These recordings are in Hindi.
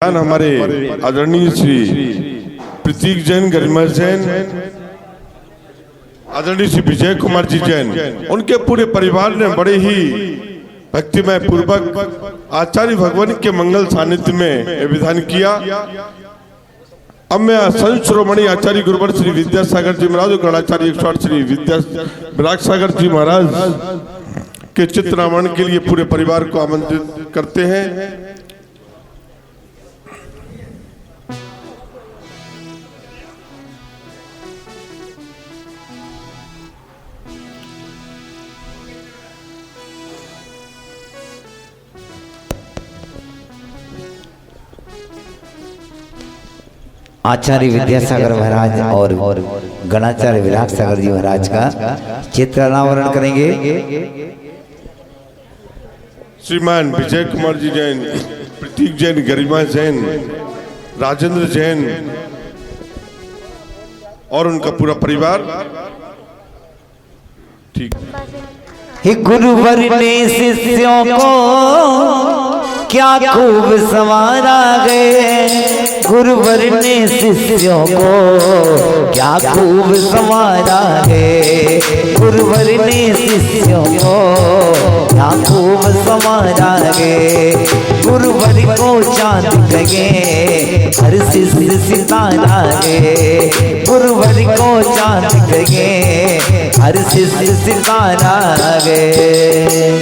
हमारे आदरणीय श्री प्रतीक जैन, गरिमा जैन, आदरणीय श्री विजय कुमार जी जैन, उनके पूरे परिवार ने बड़े ही भक्तिमय पूर्वक आचार्य भगवान के मंगल सानिध्य में विधान किया। अब मैं संत श्रोमणी आचार्य गुरुवर श्री विद्यासागर जी महाराज और गणाचार्य 108 श्री विराग जी महाराज के चित्रनामण के लिए पूरे परिवार को आमंत्रित करते हैं। आचार्य विद्यासागर महाराज और गणाचार्य विराग सागर जी महाराज का चित्रानावरण करेंगे। श्रीमान विजय कुमार जी जैन, प्रतीक जैन, गरिमा जैन, राजेंद्र जैन और उनका पूरा परिवार। ठीक। गुरुवर ने शिष्यों को क्या खूब संवारा गए, गुरुवर ने शिष्यों को क्या खूब संवारा गए, गुरुवर ने शिष्यों को क्या खूब संवारा गए। गुरुवर को चांद गए हर शिष्य सितारा गए, गुरुवर को चांद गए हर शिष्य सितारा गए।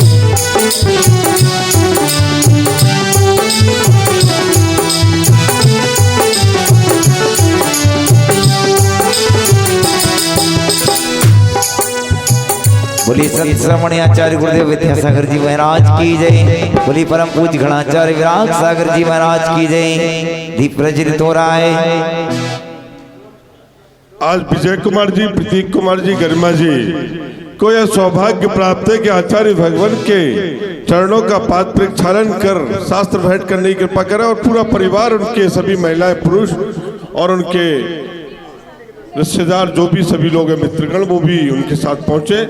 बोली संत श्रोमणी आचार्य गुरुदेव विद्यासागर जी महाराज की जय। बोली परम पूज्य गणाचार्य विराग सागर जी महाराज की जय। दीप प्रज्वलित हो रहा है। आज विजय कुमार जी, प्रतीक कुमार जी, गरिमा जी को यह सौभाग्य प्राप्त है कि आचार्य भगवान के चरणों का पाद प्रक्षालन कर शास्त्र भेंट करने की कृपा करें और पूरा परिवार, उनके सभी महिलाएं, पुरुष और उनके रिश्तेदार जो भी सभी लोग हैं, मित्रगण, वो भी उनके साथ पहुंचे।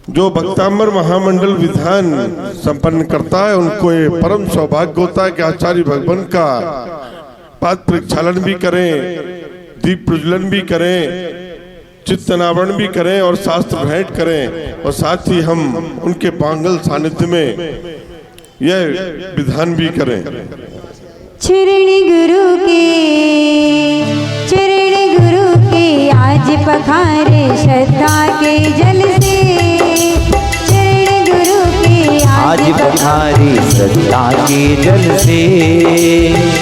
जो भक्तांबर महामंडल विधान संपन्न करता है उनको ये परम सौभाग्य होता है कि आचार्य भगवान का पाद प्रक्षालन भी करें, दीप प्रज्वलन भी करें, चित्तनावरण भी करें और शास्त्र भेंट करें और साथ ही हम उनके पांगल सानिध्य में यह विधान भी करें। चरण गुरु के आज पखारे श्रद्धा के जल से, चरण गुरु के आज पखारे श्रद्धा के जल से।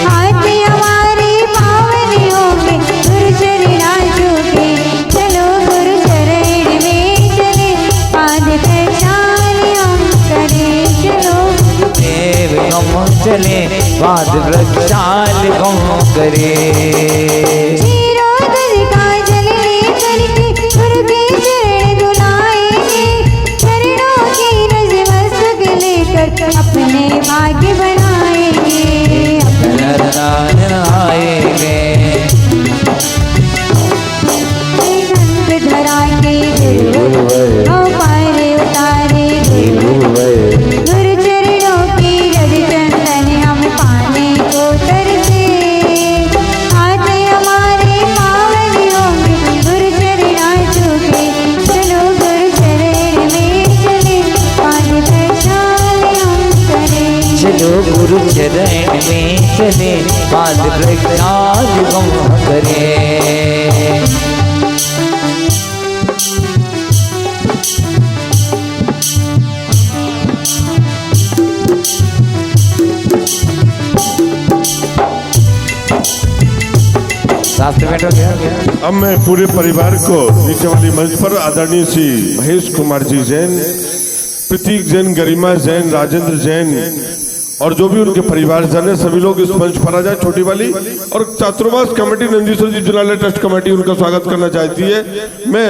आज हमारे पावन होके गुरु चरणाजों के, चलो गुरु चरण में चले पाद प्रक्षालन हम करें, चलो देव हम चले पाद प्रक्षालन हम करें। क्षीरोदर का जल लेकर के गुरु के चरण धुलाएंगे, चरणों की रज मस्तक लेकर अपने भाग्य बनाएंगे, अपने आएंगे। गंध धरा के गुरुवर पार उतारे, गुरु चरणों की रज चंदन हम पाने को तरसे। हाथ हमारे पावन होंगे गुरु चरणाजों के, चलो गुरु चरण में चले पाद प्रक्षालन हम करें, चलो गुरु चरण में चले पाद प्रक्षालन हम करें। शास्त्र भेंट हो गया। अब मैं पूरे परिवार को नीचे वाली मंच पर आदरणीय श्री महेश कुमार जी जैन, प्रतीक जैन, गरिमा जैन, राजेंद्र जैन और जो भी उनके परिवार जन है सभी लोग इस मंच पर आ जाए। छोटी वाली और चातुर्मास कमेटी नंदीश्वर जी जिला ट्रस्ट कमेटी उनका स्वागत करना चाहती है। मैं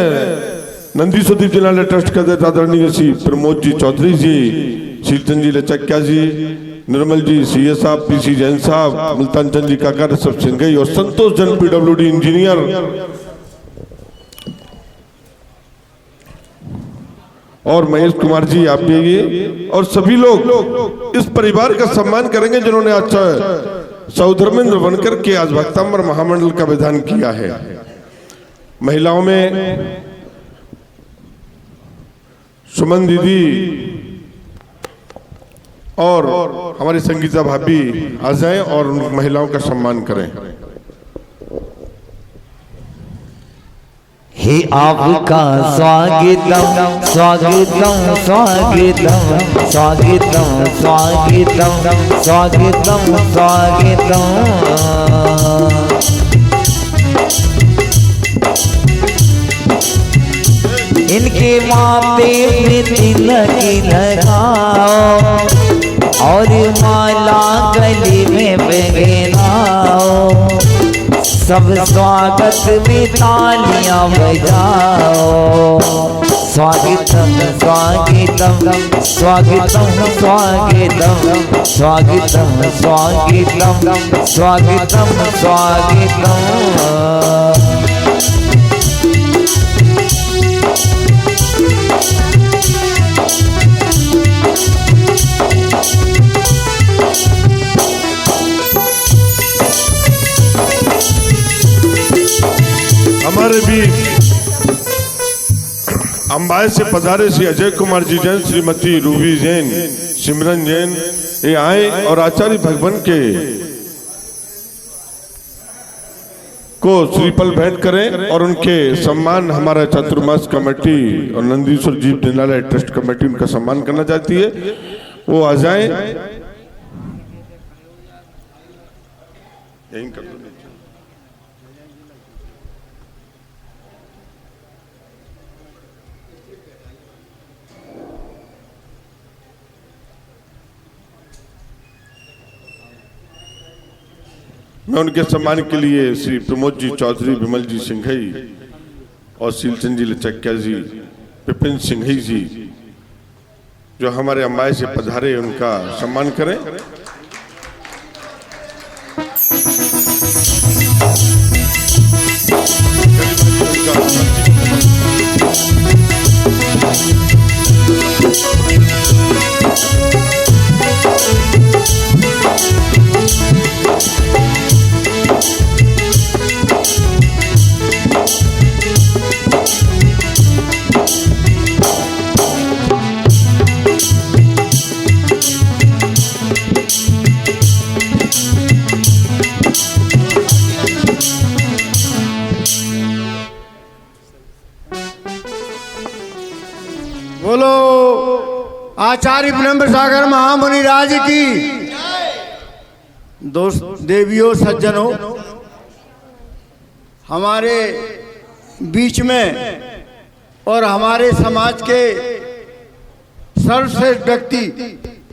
नंदीश्वर जी जिला ट्रस्ट के अध्यक्ष आदरणीय श्री प्रमोद जी चौधरी जी, शीलचंद जी लचक्या जी, निर्मल जी, सीए साहब, पीसी जैन साहब, मुल्तान चंद जी काका, ऋषभ सिंह और संतोष जन पीडब्ल्यूडी इंजीनियर और महेश कुमार जी आप भी आइए, और सभी लोग इस परिवार का सम्मान करेंगे जिन्होंने अच्छा सौधर्मेंद्र बनकर के आज भक्तांबर महामंडल का विधान किया है। महिलाओं में सुमन दीदी और हमारी संगीता भाभी आ जाएं और उन महिलाओं का सम्मान करें। हे आपका स्वागतम स्वागतम स्वागतम स्वागतम स्वागतम स्वागतम स्वागतम। इनके माथे में तिलक लगाओ और माला गले में पहनाओ, सब स्वागत में तालियां बजाओ। स्वागतम स्वागतम स्वागतम स्वागतम स्वागतम स्वागतम स्वागतम स्वागतम। हमारे भी अंबाई से पधारे श्री अजय कुमार जी जैन, श्रीमती रूबी जैन, सिमरन जैन ये आए और आचार्य भगवान के को श्रीफल भेंट करें और उनके सम्मान हमारा चतुर्मास कमेटी और नंदीश्वर जीव दिनालय ट्रस्ट कमेटी उनका सम्मान करना चाहती है, वो आ जाएं। यहीं कर दो। मैं उनके सम्मान के लिए श्री प्रमोद जी चौधरी, विमल जी सिंघई और शीलचंद जी लचकिया जी, विपिन सिंघई जी जो हमारे अंबाई से पधारे उनका सम्मान करें। बोलो आचार्य ब्रह्म सागर महामुनि राज की। दोस्त देवियों सज्जनों, हमारे बीच में और हमारे समाज के सर्वश्रेष्ठ व्यक्ति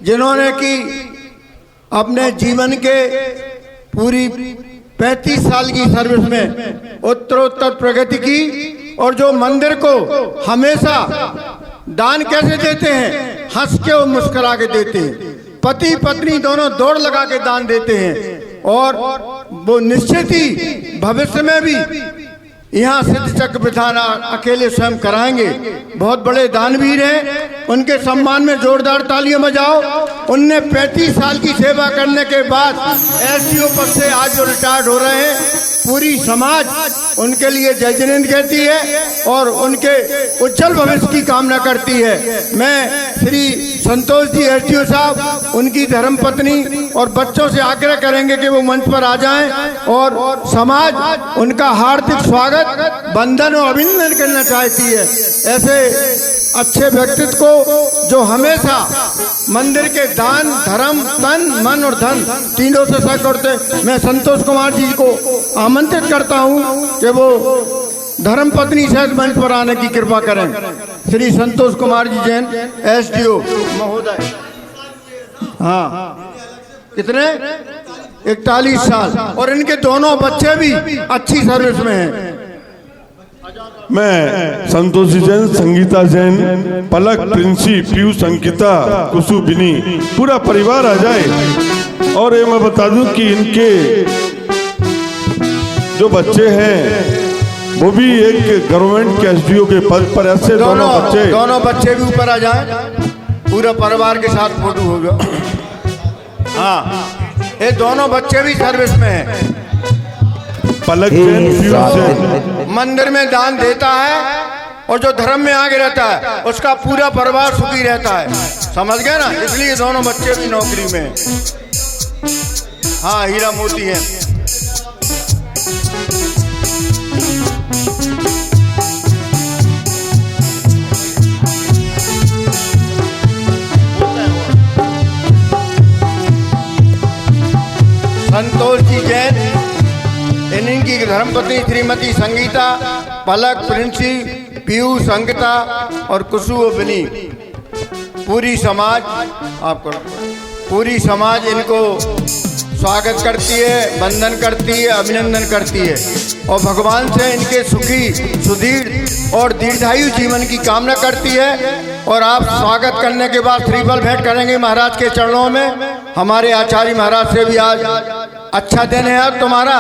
जिन्होंने कि अपने जीवन के पूरी 35 साल की सर्विस में उत्तरोत्तर प्रगति की, और जो मंदिर को हमेशा दान कैसे देते हैं, हंस के और मुस्कुरा के देते हैं, पति पत्नी दोनों दौड़ लगा के दान देते हैं, और वो निश्चित ही भविष्य में भी यहाँ सिद्ध चक्र विधान अकेले स्वयं कराएंगे। बहुत बड़े दानवीर हैं, उनके सम्मान में जोरदार तालियां बजाओ। उनने 35 साल की सेवा करने के बाद एसडीओ पद से आज जो रिटायर्ड हो रहे हैं, पूरी समाज उनके लिए जय जिनेंद्र कहती है और उनके उज्जवल भविष्य की कामना करती है। मैं श्री संतोष जी एसडीओ साहब, उनकी धर्मपत्नी और बच्चों से आग्रह करेंगे कि वो मंच पर आ जाएं और समाज उनका हार्दिक स्वागत, वंदन और अभिनंदन करना चाहती है। ऐसे अच्छे व्यक्तित्व को जो हमेशा मंदिर के दान, धर्म, तन, मन और धन तीनों से सह करते, मैं संतोष कुमार जी को आमंत्रित करता हूं कि वो धर्मपत्नी सहित मंच पर आने की कृपा करें। श्री संतोष कुमार जी जैन एसडीओ महोदय। हाँ, कितने? 41 साल, और इनके दोनों बच्चे भी अच्छी सर्विस में हैं। मैं संतोष जी जैन, संगीता जैन, पलक, प्रिंसी, पीयूष, अंकिता, कुसु, बिनी, पूरा परिवार आ जाए। और ये मैं बता दूं कि इनके जो बच्चे हैं वो भी एक गवर्नमेंट के एसडीओ के पद पर ऐसे दोनों बच्चे भी ऊपर आ जाएं, पूरा परिवार के साथ फोटो होगा। हाँ, ये दोनों बच्चे भी सर्विस में हैं। पलक जैन पीयूष जैन मंदिर में दान देता है और जो धर्म में आगे रहता है उसका पूरा परिवार सुखी रहता है, समझ गए ना? इसलिए दोनों बच्चे भी नौकरी में हैं। हाँ, हीरा मोती है। संतोष जी जैन, इनकी धर्मपत्नी श्रीमती संगीता, पलक, प्रिंसी, पीयूष, अंकिता और कुसु बनी। पूरी समाज इनको स्वागत करती है, वंदन करती है, अभिनंदन करती है और भगवान से इनके सुखी, सुदृढ़ और दीर्घायु जीवन की कामना करती है। और आप स्वागत करने के बाद श्रीफल भेंट करेंगे महाराज के चरणों में। हमारे आचार्य महाराज से भी आज अच्छा दिन है, आज तुम्हारा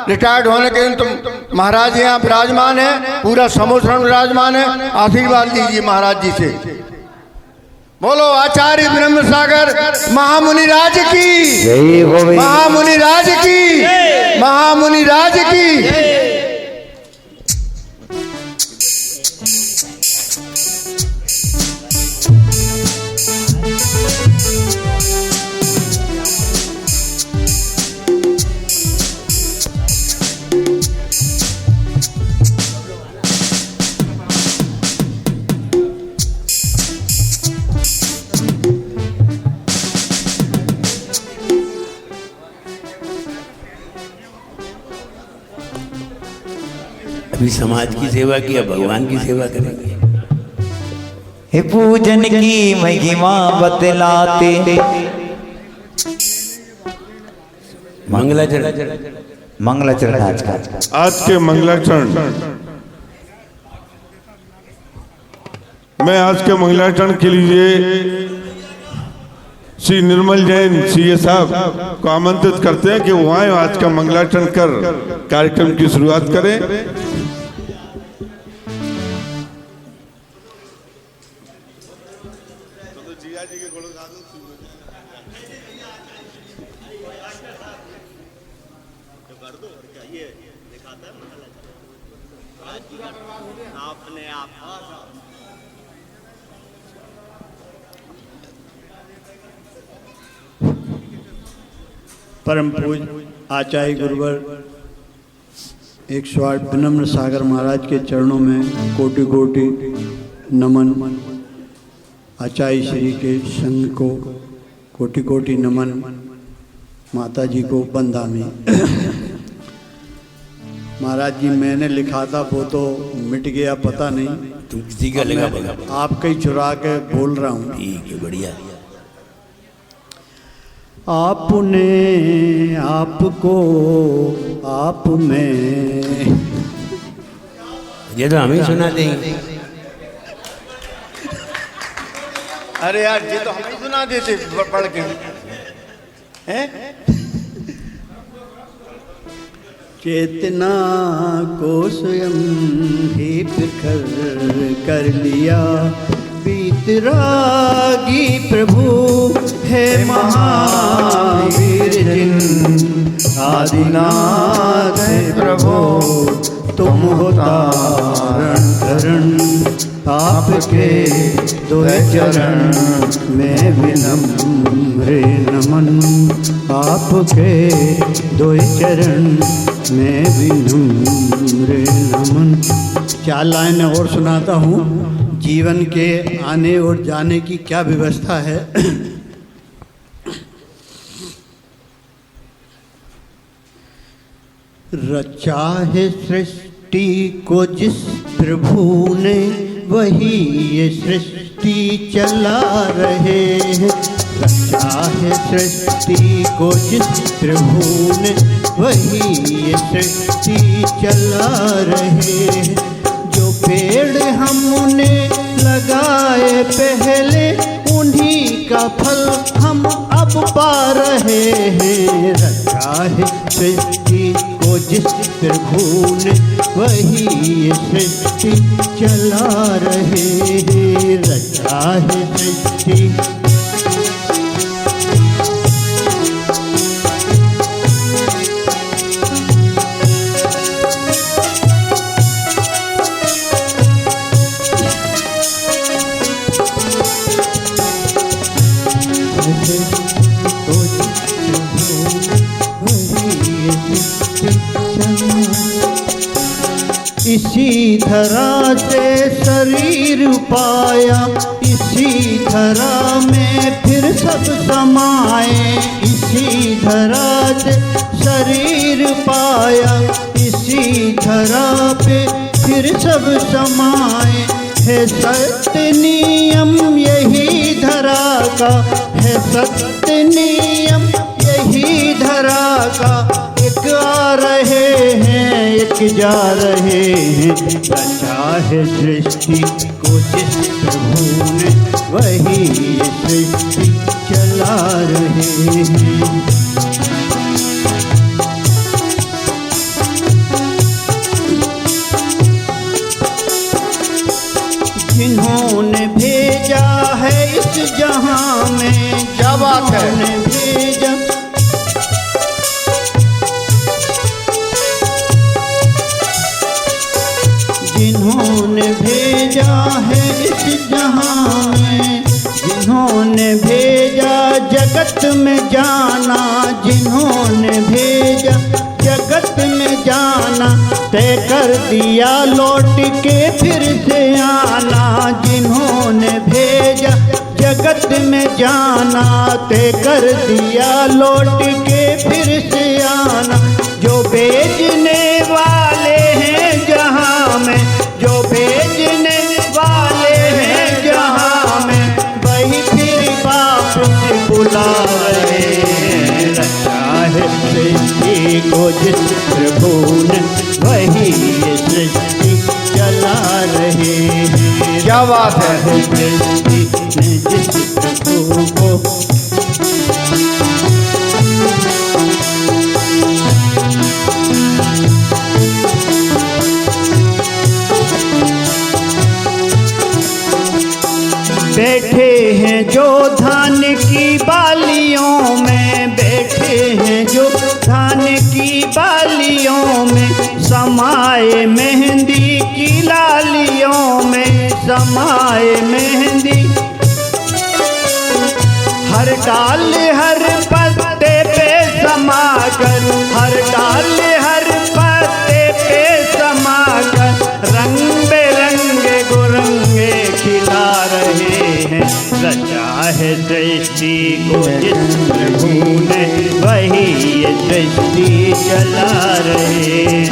रिटायर्ड होने के दिन तुम महाराज यहाँ विराजमान है, पूरा समूह विराजमान है। आशीर्वाद लीजिए महाराज जी से। बोलो आचार्य ब्रह्म सागर महामुनि राज की, महामुनि राज की, महामुनि राज की। अभी समाज की सेवा की, अब भगवान की सेवा करेंगे। हे पूजन की महिमा बतलाते, मंगलाचरण आज के मंगलाचरण। मैं आज के मंगलाचरण के लिए श्री निर्मल जैन सीए साहब को आमंत्रित करते हैं कि वो आए, आज का मंगलाचरण कर कार्यक्रम की शुरुआत करें। परम पूज्य आचार्य गुरुवर 108 विनम्र सागर महाराज के चरणों में कोटि कोटि नमन। आचार्य श्री के संघ को कोटि कोटि नमन। माता जी को बंदामी। महाराज जी, मैंने लिखा था वो तो मिट गया, पता नहीं। तुम किसी का लेगा बोला, आपका ही चुरा के बोल रहा हूँ। ठीक है, बढ़िया। आपने आपको आप में, ये तो हमें सुना देंगे। अरे यार, ये तो हमें सुना देते पढ़ के हैं। चेतना को स्वयं ही बिखर कर लिया, बीतरागी प्रभु है महावीर जिन, आदिनाथ प्रभु तुम हो तारण धरण, आपके दो चरण में विनम्र नमन, आपके दो चरण में विनम्र नमन। 4 लाइन और सुनाता हूँ। जीवन के आने और जाने की क्या व्यवस्था है। रचा है सृष्टि को जिस प्रभु ने, वही ये सृष्टि चला रहे हैं। रचा है सृष्टि को जिस प्रभु ने, वही ये सृष्टि चला रहे हैं। जो पेड़ हमने लगाए पहले, उन्हीं का फल हम अब पा रहे हैं। रचा है सृष्टि को जिस प्रभु ने वही ये सृष्टि चला रहे हैं। रचा है सृष्टि इसी धरा से शरीर पाया, इसी धरा में फिर सब समाए। इसी धरा से शरीर पाया, इसी धरा पे फिर सब समाए। है सत्य नियम यही धरा का, है सत्य नियम यही धरा का। एक आ रहे हैं एक जा रहे हैं। रचा है सृष्टि को जिस प्रभु ने वही ये सृष्टि चला रहे हैं। जिन्होंने भेजा है इस जहां में, क्या बात है, भेजा जिन्होंने भेजा है इस जहां में, जिन्होंने भेजा जगत में जाना, जिन्होंने भेजा जगत में जाना, तय कर दिया लौट के फिर से आना। जिन्होंने भेजा जगत में जाना, तय कर दिया लौट के फिर से आना। जो भेजने वाले हैं जहां में, जो भेजने वाले हैं जहां में, वही फिर वापस बुला रहे हैं। रचा है सृष्टि को जिस प्रभु ने वही ये सृष्टि चला रहे हैं। क्या बात है, सृष्टि ने जिस प्रभु को बैठे हैं जो धान की बालियों में, बैठे हैं जो धान की बालियों में, समाए मेहंदी की लालियों में, समाए मेहंदी। हर डाल हर पत्ते पे समाकर, हर डाल हर पत्ते पे समाकर, रंग बेरंगे गुरंगे खिला रहे हैं। रचा है सृष्टि को जिस प्रभु ने वही ये सृष्टि चला रहे हैं।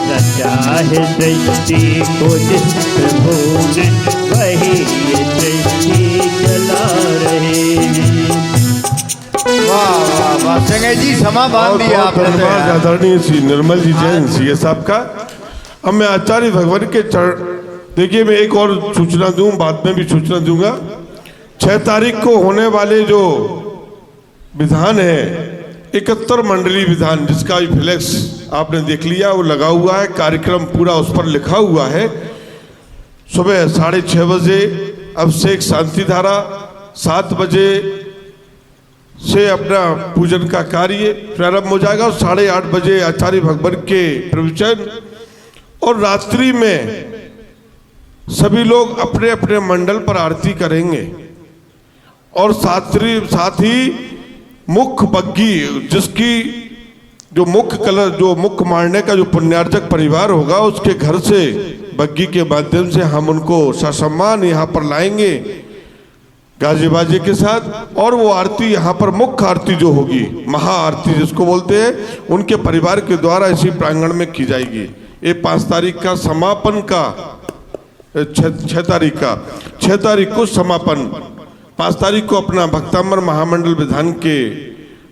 रचा है सृष्टि को जिस प्रभु ने वही ये सृष्टि चला रहे हैं। वाह वाह वाह, संजय जी समा बांध दिया आपने। धन्यवाद आदरणीय श्री निर्मल जी जैन सी साहब का। अब मैं आचार्य भगवान के चरण, देखिए मैं एक और सूचना दूं, बाद में भी सूचना दूंगा। 6 तारीख को होने वाले जो विधान है 71 मंडलीय विधान, जिसका फ्लैक्स आपने देख लिया, वो लगा हुआ है, कार्यक्रम पूरा उस पर लिखा हुआ है। सुबह 6:30 बजे अभिषेक शांति धारा, 7 बजे से अपना पूजन का कार्य प्रारंभ हो जाएगा और 8:30 बजे आचार्य भगवान के प्रवचन, और रात्रि में सभी लोग अपने अपने मंडल पर आरती करेंगे। और साथ ही मुख्य बग्गी, जिसकी जो मुख्य कलर, जो मुख्य मारने का जो पुण्यार्जक परिवार होगा, उसके घर से बग्गी के माध्यम से हम उनको ससम्मान यहाँ पर लाएंगे गाजे बाजे के साथ। और वो आरती यहाँ पर मुख्य आरती जो होगी, महा आरती जिसको बोलते हैं, उनके परिवार के द्वारा इसी प्रांगण में की जाएगी। ये 5 तारीख का समापन का, 6 तारीख को समापन, 5 तारीख को अपना भक्तांबर महामंडल विधान के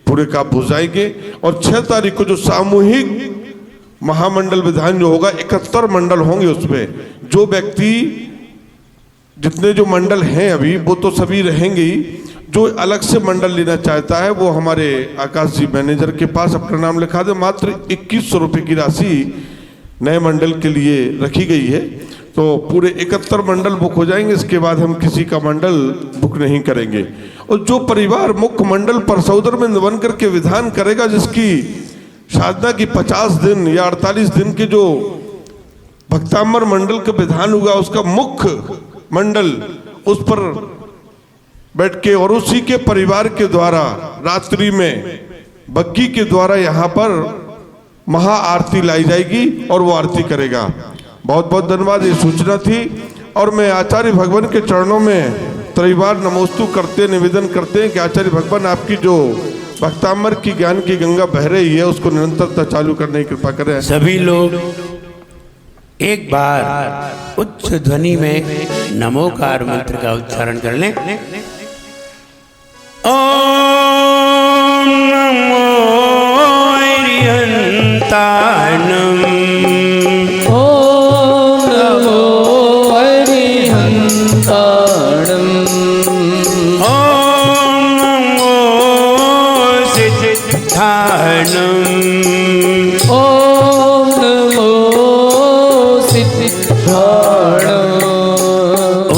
पूरे का हो जाएंगे। और 6 तारीख को जो सामूहिक महामंडल विधान जो होगा, 71 मंडल होंगे, उसमें जो व्यक्ति, जितने जो मंडल हैं अभी, वो तो सभी रहेंगे ही। जो अलग से मंडल लेना चाहता है वो हमारे आकाश जी मैनेजर के पास अपना नाम लिखा दे। मात्र 2100 रुपये की राशि नए मंडल के लिए रखी गई है। तो पूरे 71 मंडल बुक हो जाएंगे, इसके बाद हम किसी का मंडल बुक नहीं करेंगे। और जो परिवार मुख्य मंडल परसौदर में बन करके विधान करेगा, जिसकी साधना की 50 दिन या 48 दिन के जो भक्तामर मंडल का विधान हुआ, उसका मुख्य मंडल उस पर बैठ के और उसी के परिवार के द्वारा रात्रि में बग्गी के द्वारा यहाँ पर महा आरती लाई जाएगी और वो आरती करेगा। बहुत बहुत धन्यवाद, ये सूचना थी। और मैं आचार्य भगवान के चरणों में त्रिवार नमोस्तु करते निवेदन करते हैं कि आचार्य भगवान आपकी जो भक्तामर की ज्ञान की गंगा बह रही है उसको निरंतरता चालू करने की कृपा करें। सभी लोग एक बार उच्च ध्वनि में नमोकार मंत्र का उच्चारण कर लें। ओम नमो अरिहंतानम, ओम नमो अरिहंताणम, ओम नमो सिद्धानम, ओम नमो सिद्धाणम,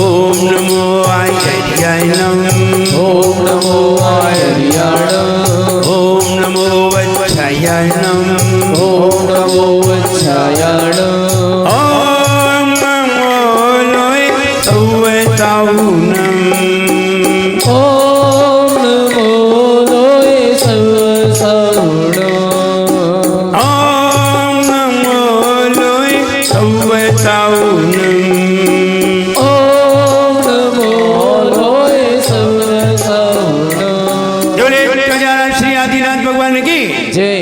ओम नमो आयर्याणम, ओम नमो आयर्याणम, ओम नमो वत्सायणम, ओम नमो वत्सायणम, ओम नमो लोय सौवताउनम, ओम नमो लोय सवसावणम, ओम नमो लोय सौवताउनम, ओम नमो लोय सवसावणम। जोड़े प्रजारा श्री आदिनाथ भगवान की जय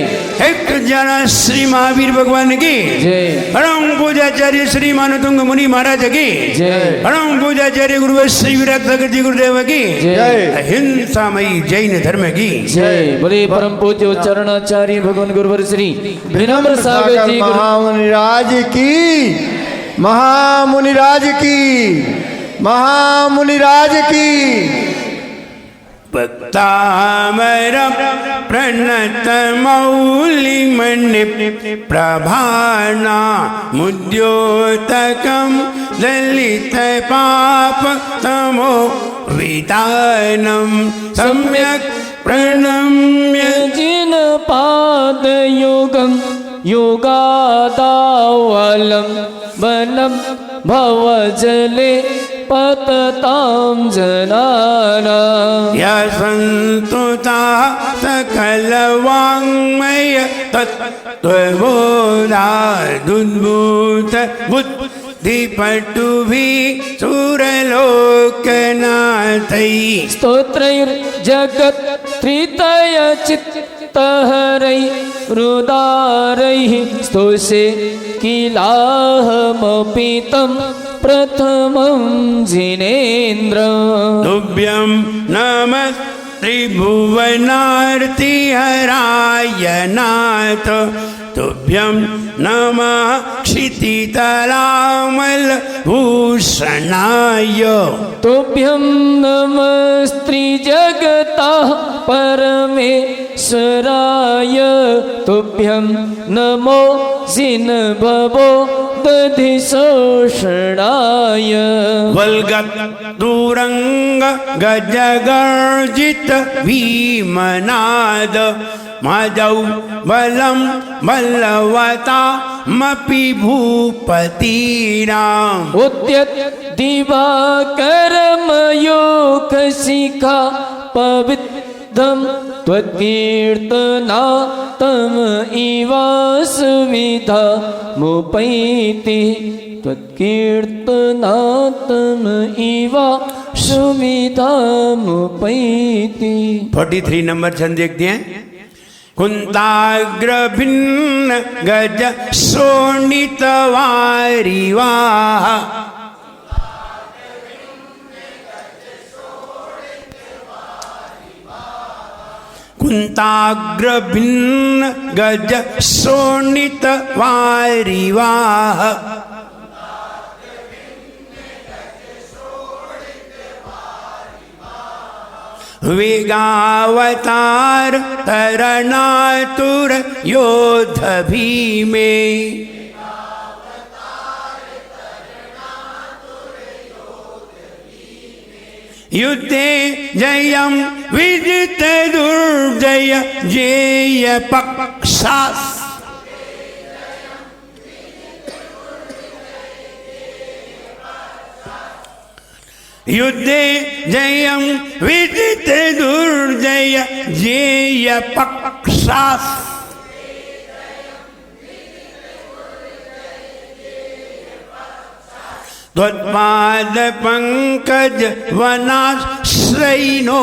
एक प्रजारा श्री महावीर भगवान की जय परम पूजाचार्य श्री मानतुंग मुनि महाराज की जय परम पूजाचार्य गुरु श्री विराट सागर जी गुरुदेव की जय अहिंसामयी जैन धर्म की जय। बोले परम पूज्य उच्चारणाचार्य भगवान गुरुवर श्री विनम्र सागर जी गुरु महामुनिराज की, महामुनिराज की, महामुनिराज की। भक्तामर प्रणत मौलि मणि प्रभाना मुद्योतकम ललित पाप तमो वितानम सम्यक प्रणम्य जिन पाद योगम योगादावलम वनम भवजले पततां जनाना संतुता सकल वाङ्मय तत्त्वबोधादुद्भूत बुद्धिपटुभिः सुरलोकनाथैः स्तोत्रैर्जगत् त्रितय चित्तहरै रुदारैः स्तोषे किलाहमपि तं प्रथमं जिनेन्द्र। तुभ्यं नमः त्रिभुवनार्तिहराय नाथ, तुभ्यं नमः क्षितितलामलभूषणाय, तुभ्यं नमस्त्रिजगतः परमेश्वराय, तुभ्यं नमो जिनभवो दधिशोषणाय। वल्गतुरंग गजगर्जित भीमनाद, मदौ बलं बलवतामपि भूपतीनाम्। उद्यत दिवाकरमयूखशिखा पवित्रं त्वत्कीर्तनातम इवासुविधा मुपैति, त्वत्कीर्तनातम इवा सुविधा मुपैति। 43 नंबर छंद देखते हैं। कुंताग्र भिन्न गज शोणित वारिवाह, कुंताग्र भिन्न गज शोणित वारिवाह, वेगावतार तरणातुर योध भीमे। युद्धे जयम विजित दुर्जय जेय पक्षास। युद्धे जयम विजित दुर्जय जेय पक्षास। त्वत्पाद पंकज वनाश्रयिनो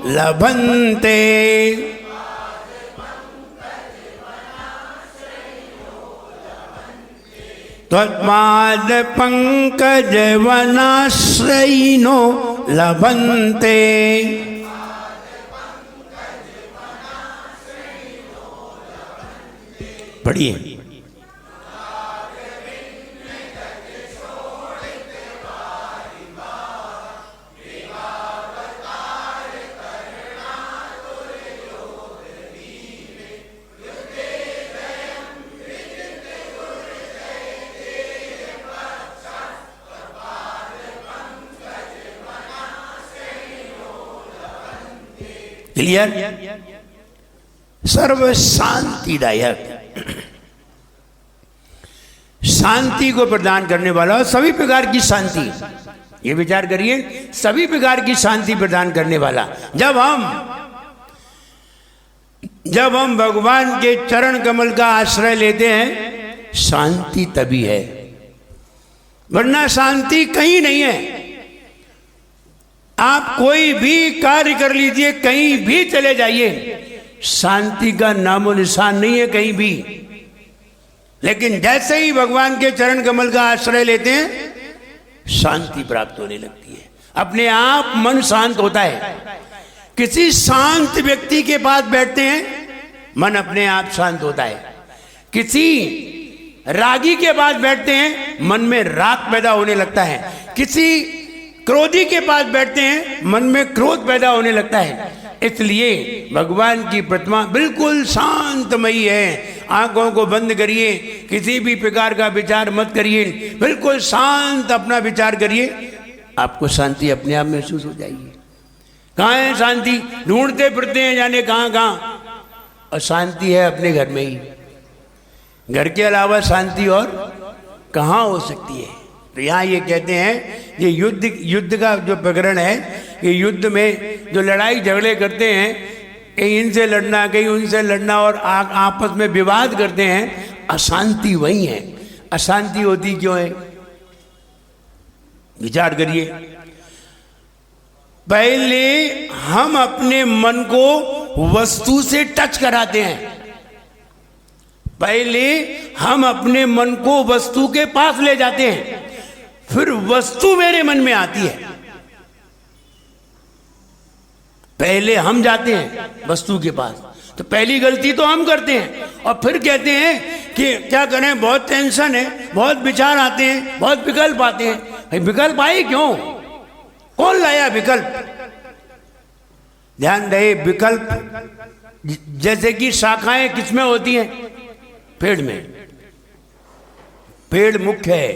लभन्ते। त्वत्पाद पंकज वनाश्रयिनो लभन्ते। पढ़िए। क्लियर? सर्व शांतिदायक, शांति को प्रदान करने वाला, सभी प्रकार की शांति, ये विचार करिए, सभी प्रकार की शांति प्रदान करने वाला। जब हम भगवान के चरण कमल का आश्रय लेते हैं, शांति तभी है, वरना शांति कहीं नहीं है। आप कोई भी कार्य कर लीजिए, कहीं भी चले जाइए, शांति का नामो निशान नहीं है कहीं भी। लेकिन जैसे ही भगवान के चरण कमल का आश्रय लेते हैं, शांति प्राप्त होने लगती है, अपने आप मन शांत होता है। किसी शांत व्यक्ति के पास बैठते हैं, मन अपने आप शांत होता है। किसी रागी के पास बैठते हैं, मन में राग पैदा होने लगता है। किसी क्रोधी के पास बैठते हैं, मन में क्रोध पैदा होने लगता है। इसलिए भगवान की प्रतिमा बिल्कुल शांतमयी है। आंखों को बंद करिए, किसी भी प्रकार का विचार मत करिए, बिल्कुल शांत अपना विचार करिए, आपको शांति अपने आप महसूस हो जाएगी। कहाँ है शांति? ढूंढते फिरते हैं जाने कहाँ कहाँ, और शांति है अपने घर में ही। घर के अलावा शांति और कहाँ हो सकती है? तो यहाँ ये कहते हैं, ये युद्ध का जो प्रकरण है, ये युद्ध में जो लड़ाई झगड़े करते हैं, कहीं इनसे लड़ना कहीं उनसे लड़ना और आपस में विवाद करते हैं, अशांति वही है। अशांति होती क्यों है? विचार करिए। पहले हम अपने मन को वस्तु से टच कराते हैं, पहले हम अपने मन को वस्तु के पास ले जाते हैं, फिर वस्तु मेरे मन में आती है। पहले हम जाते हैं वस्तु के पास, तो पहली गलती तो हम करते हैं, और फिर कहते हैं कि क्या करें, बहुत टेंशन है, बहुत विचार आते हैं, बहुत विकल्प आते हैं। भाई विकल्प आए क्यों? कौन लाया विकल्प? ध्यान रहे, विकल्प जैसे कि शाखाएं किसमें होती हैं? पेड़ में। पेड़ मुख्य है,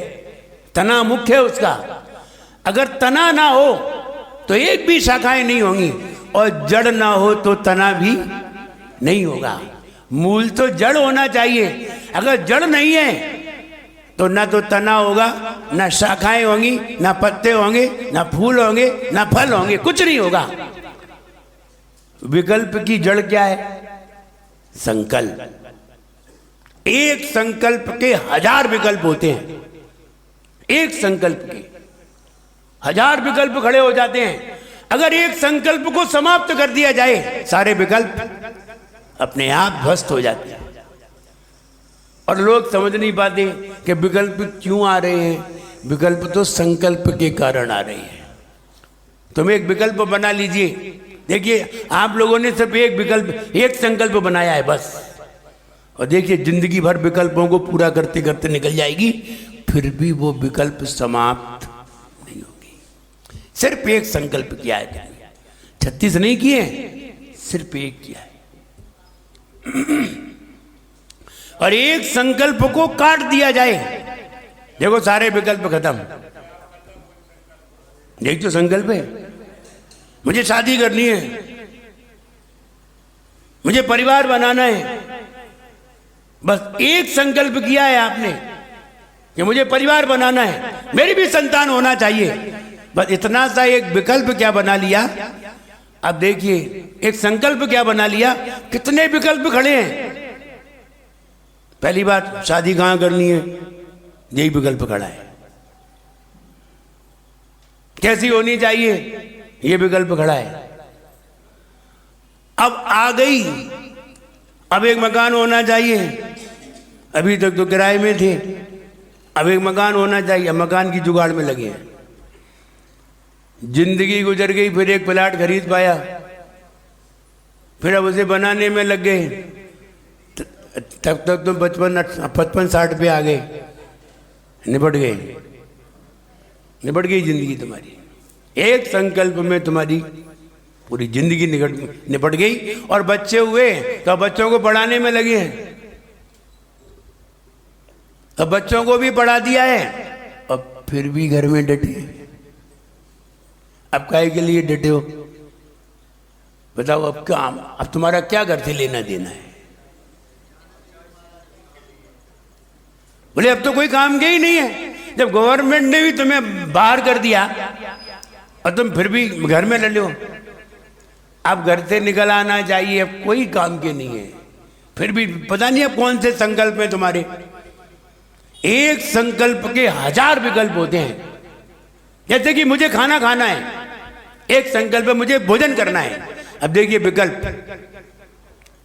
तना मुख्य है उसका। अगर तना ना हो तो एक भी शाखाएं नहीं होंगी, और जड़ ना हो तो तना भी नहीं होगा। मूल तो जड़ होना चाहिए। अगर जड़ नहीं है तो ना तो तना होगा, ना शाखाएं होंगी, ना पत्ते होंगे, ना फूल होंगे, ना फल होंगे, कुछ नहीं होगा। विकल्प की जड़ क्या है? संकल्प। एक संकल्प के 1000 विकल्प होते हैं। एक संकल्प के 1000 विकल्प खड़े हो जाते हैं। अगर एक संकल्प को समाप्त कर दिया जाए, सारे विकल्प अपने आप ध्वस्त हो जाते हैं। और लोग समझ नहीं पाते कि विकल्प क्यों आ रहे हैं। विकल्प तो संकल्प के कारण आ रहे हैं। तुम एक विकल्प बना लीजिए, देखिए आप लोगों ने सिर्फ एक विकल्प, एक संकल्प बनाया है बस, और देखिए जिंदगी भर विकल्पों को पूरा करते करते निकल जाएगी, फिर भी वो विकल्प समाप्त नहीं होगी। सिर्फ एक संकल्प किया है, 36 नहीं किए, सिर्फ एक किया है। और एक संकल्प को काट दिया जाए, देखो सारे विकल्प खत्म। देख जो संकल्प है, मुझे शादी करनी है, मुझे परिवार बनाना है, बस एक संकल्प किया है आपने कि मुझे परिवार बनाना है, मेरी भी संतान होना चाहिए, बस इतना सा एक विकल्प क्या बना लिया। अब देखिए एक संकल्प क्या बना लिया, कितने विकल्प खड़े हैं। पहली बात, शादी कहां करनी है, यही विकल्प खड़ा है। कैसी होनी चाहिए, ये विकल्प खड़ा है। अब आ गई, अब एक मकान होना चाहिए, अभी तक तो किराए में थे, अब एक मकान होना चाहिए, मकान की जुगाड़ में लगे हैं। जिंदगी गुजर गई, फिर एक प्लाट खरीद पाया, फिर अब उसे बनाने में लग गए, तब तक तो 55-60 पे आ गए, निपट गई जिंदगी तुम्हारी। एक संकल्प में तुम्हारी पूरी जिंदगी निपट गई। और बच्चे हुए तो बच्चों को पढ़ाने में लगे हैं, अब बच्चों को भी पढ़ा दिया है, अब फिर भी घर में डटे। अब काहे के लिए डटे हो, बताओ। अब क्या, अब तुम्हारा क्या घर से लेना देना है? बोले अब तो कोई काम के ही नहीं है। जब गवर्नमेंट ने भी तुम्हें बाहर कर दिया और तुम फिर भी घर में लड़ लो, अब घर से निकल आना चाहिए, अब कोई काम के नहीं है, फिर भी पता नहीं अब कौन से संकल्प में तुम्हारे। एक संकल्प के 1000 विकल्प होते हैं। जैसे कि मुझे खाना खाना है, एक संकल्प है मुझे भोजन करना है। अब देखिए विकल्प,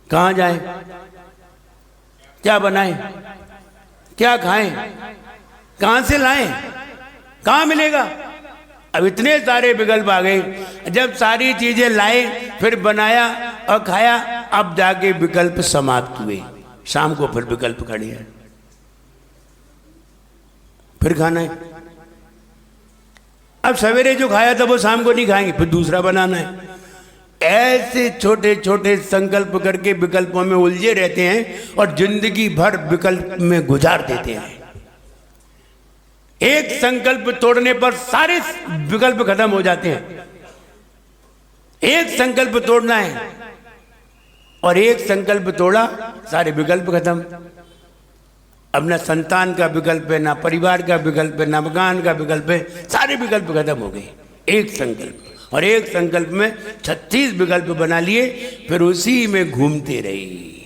कहां जाएं, क्या बनाएं, क्या खाएं, कहां से लाएं, कहां मिलेगा। अब इतने सारे विकल्प आ गए। जब सारी चीजें लाए, फिर बनाया और खाया, अब जाके विकल्प समाप्त हुए। शाम को फिर विकल्प खड़े हैं, फिर खाना है। अब सवेरे जो खाया था वो शाम को नहीं खाएंगे, फिर दूसरा बनाना है। ऐसे छोटे छोटे संकल्प करके विकल्पों में उलझे रहते हैं और जिंदगी भर विकल्प में गुजार देते हैं। एक संकल्प तोड़ने पर सारे विकल्प खत्म हो जाते हैं। एक संकल्प तोड़ना है और एक संकल्प तोड़ा, सारे विकल्प खत्म। अब ना संतान का विकल्प है, ना परिवार का विकल्प है, ना मकान का विकल्प है, सारे विकल्प खत्म हो गए। एक संकल्प, और एक संकल्प में 36 विकल्प बना लिए, फिर उसी में घूमते रही।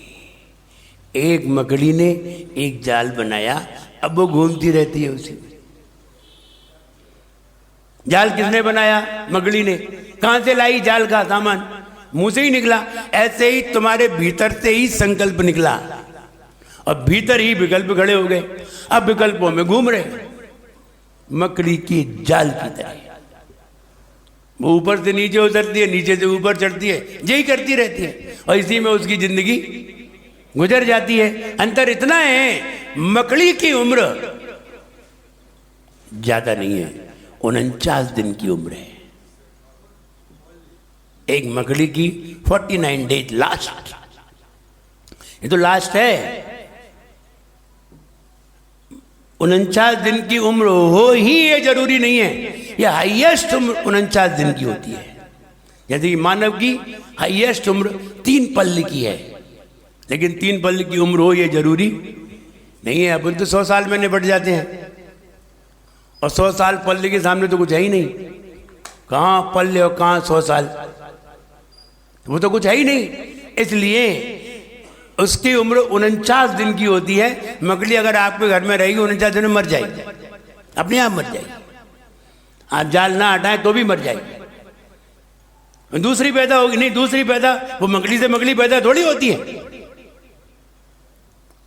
एक मकड़ी ने एक जाल बनाया, अब वो घूमती रहती है उसी में। जाल किसने बनाया? मकड़ी ने। कहां से लाई जाल का सामान? मुंह से ही निकला। ऐसे ही तुम्हारे भीतर से ही संकल्प निकला और भीतर ही विकल्प खड़े हो गए। अब विकल्पों में घूम रहे, मकड़ी की जाल की तरह। वो ऊपर से नीचे उतरती है, नीचे से ऊपर चढ़ती है, यही करती रहती है और इसी में उसकी जिंदगी गुजर जाती है। अंतर इतना है, मकड़ी की उम्र ज्यादा नहीं है, 49 दिन की उम्र है। एक मकड़ी की 49 डेज लास्ट, ये तो लास्ट है। 49 दिन की उम्र हो ही ये जरूरी नहीं है, ये हाईएस्ट उम्र 49 दिन की होती है। जैसे कि मानव की हाईएस्ट उम्र 3 पल्ले की है, लेकिन 3 पल्ले की उम्र हो ये जरूरी नहीं है। अपन तो 100 साल में निपट जाते हैं और 100 साल पल्ले के सामने तो कुछ है ही नहीं। कहाँ पल्ले और कहाँ 100 साल, वो तो कुछ है ही नहीं। इसलिए उसकी उम्र 49 दिन की होती है। मकड़ी अगर आपके घर में रहेगी 49 दिन में मर जाएगी, अपने आप मर जाएगी। आप जाल ना हटाएं तो भी मर जाएगी। दूसरी पैदा होगी नहीं, दूसरी पैदा वो मकड़ी से मकड़ी पैदा थोड़ी होती है।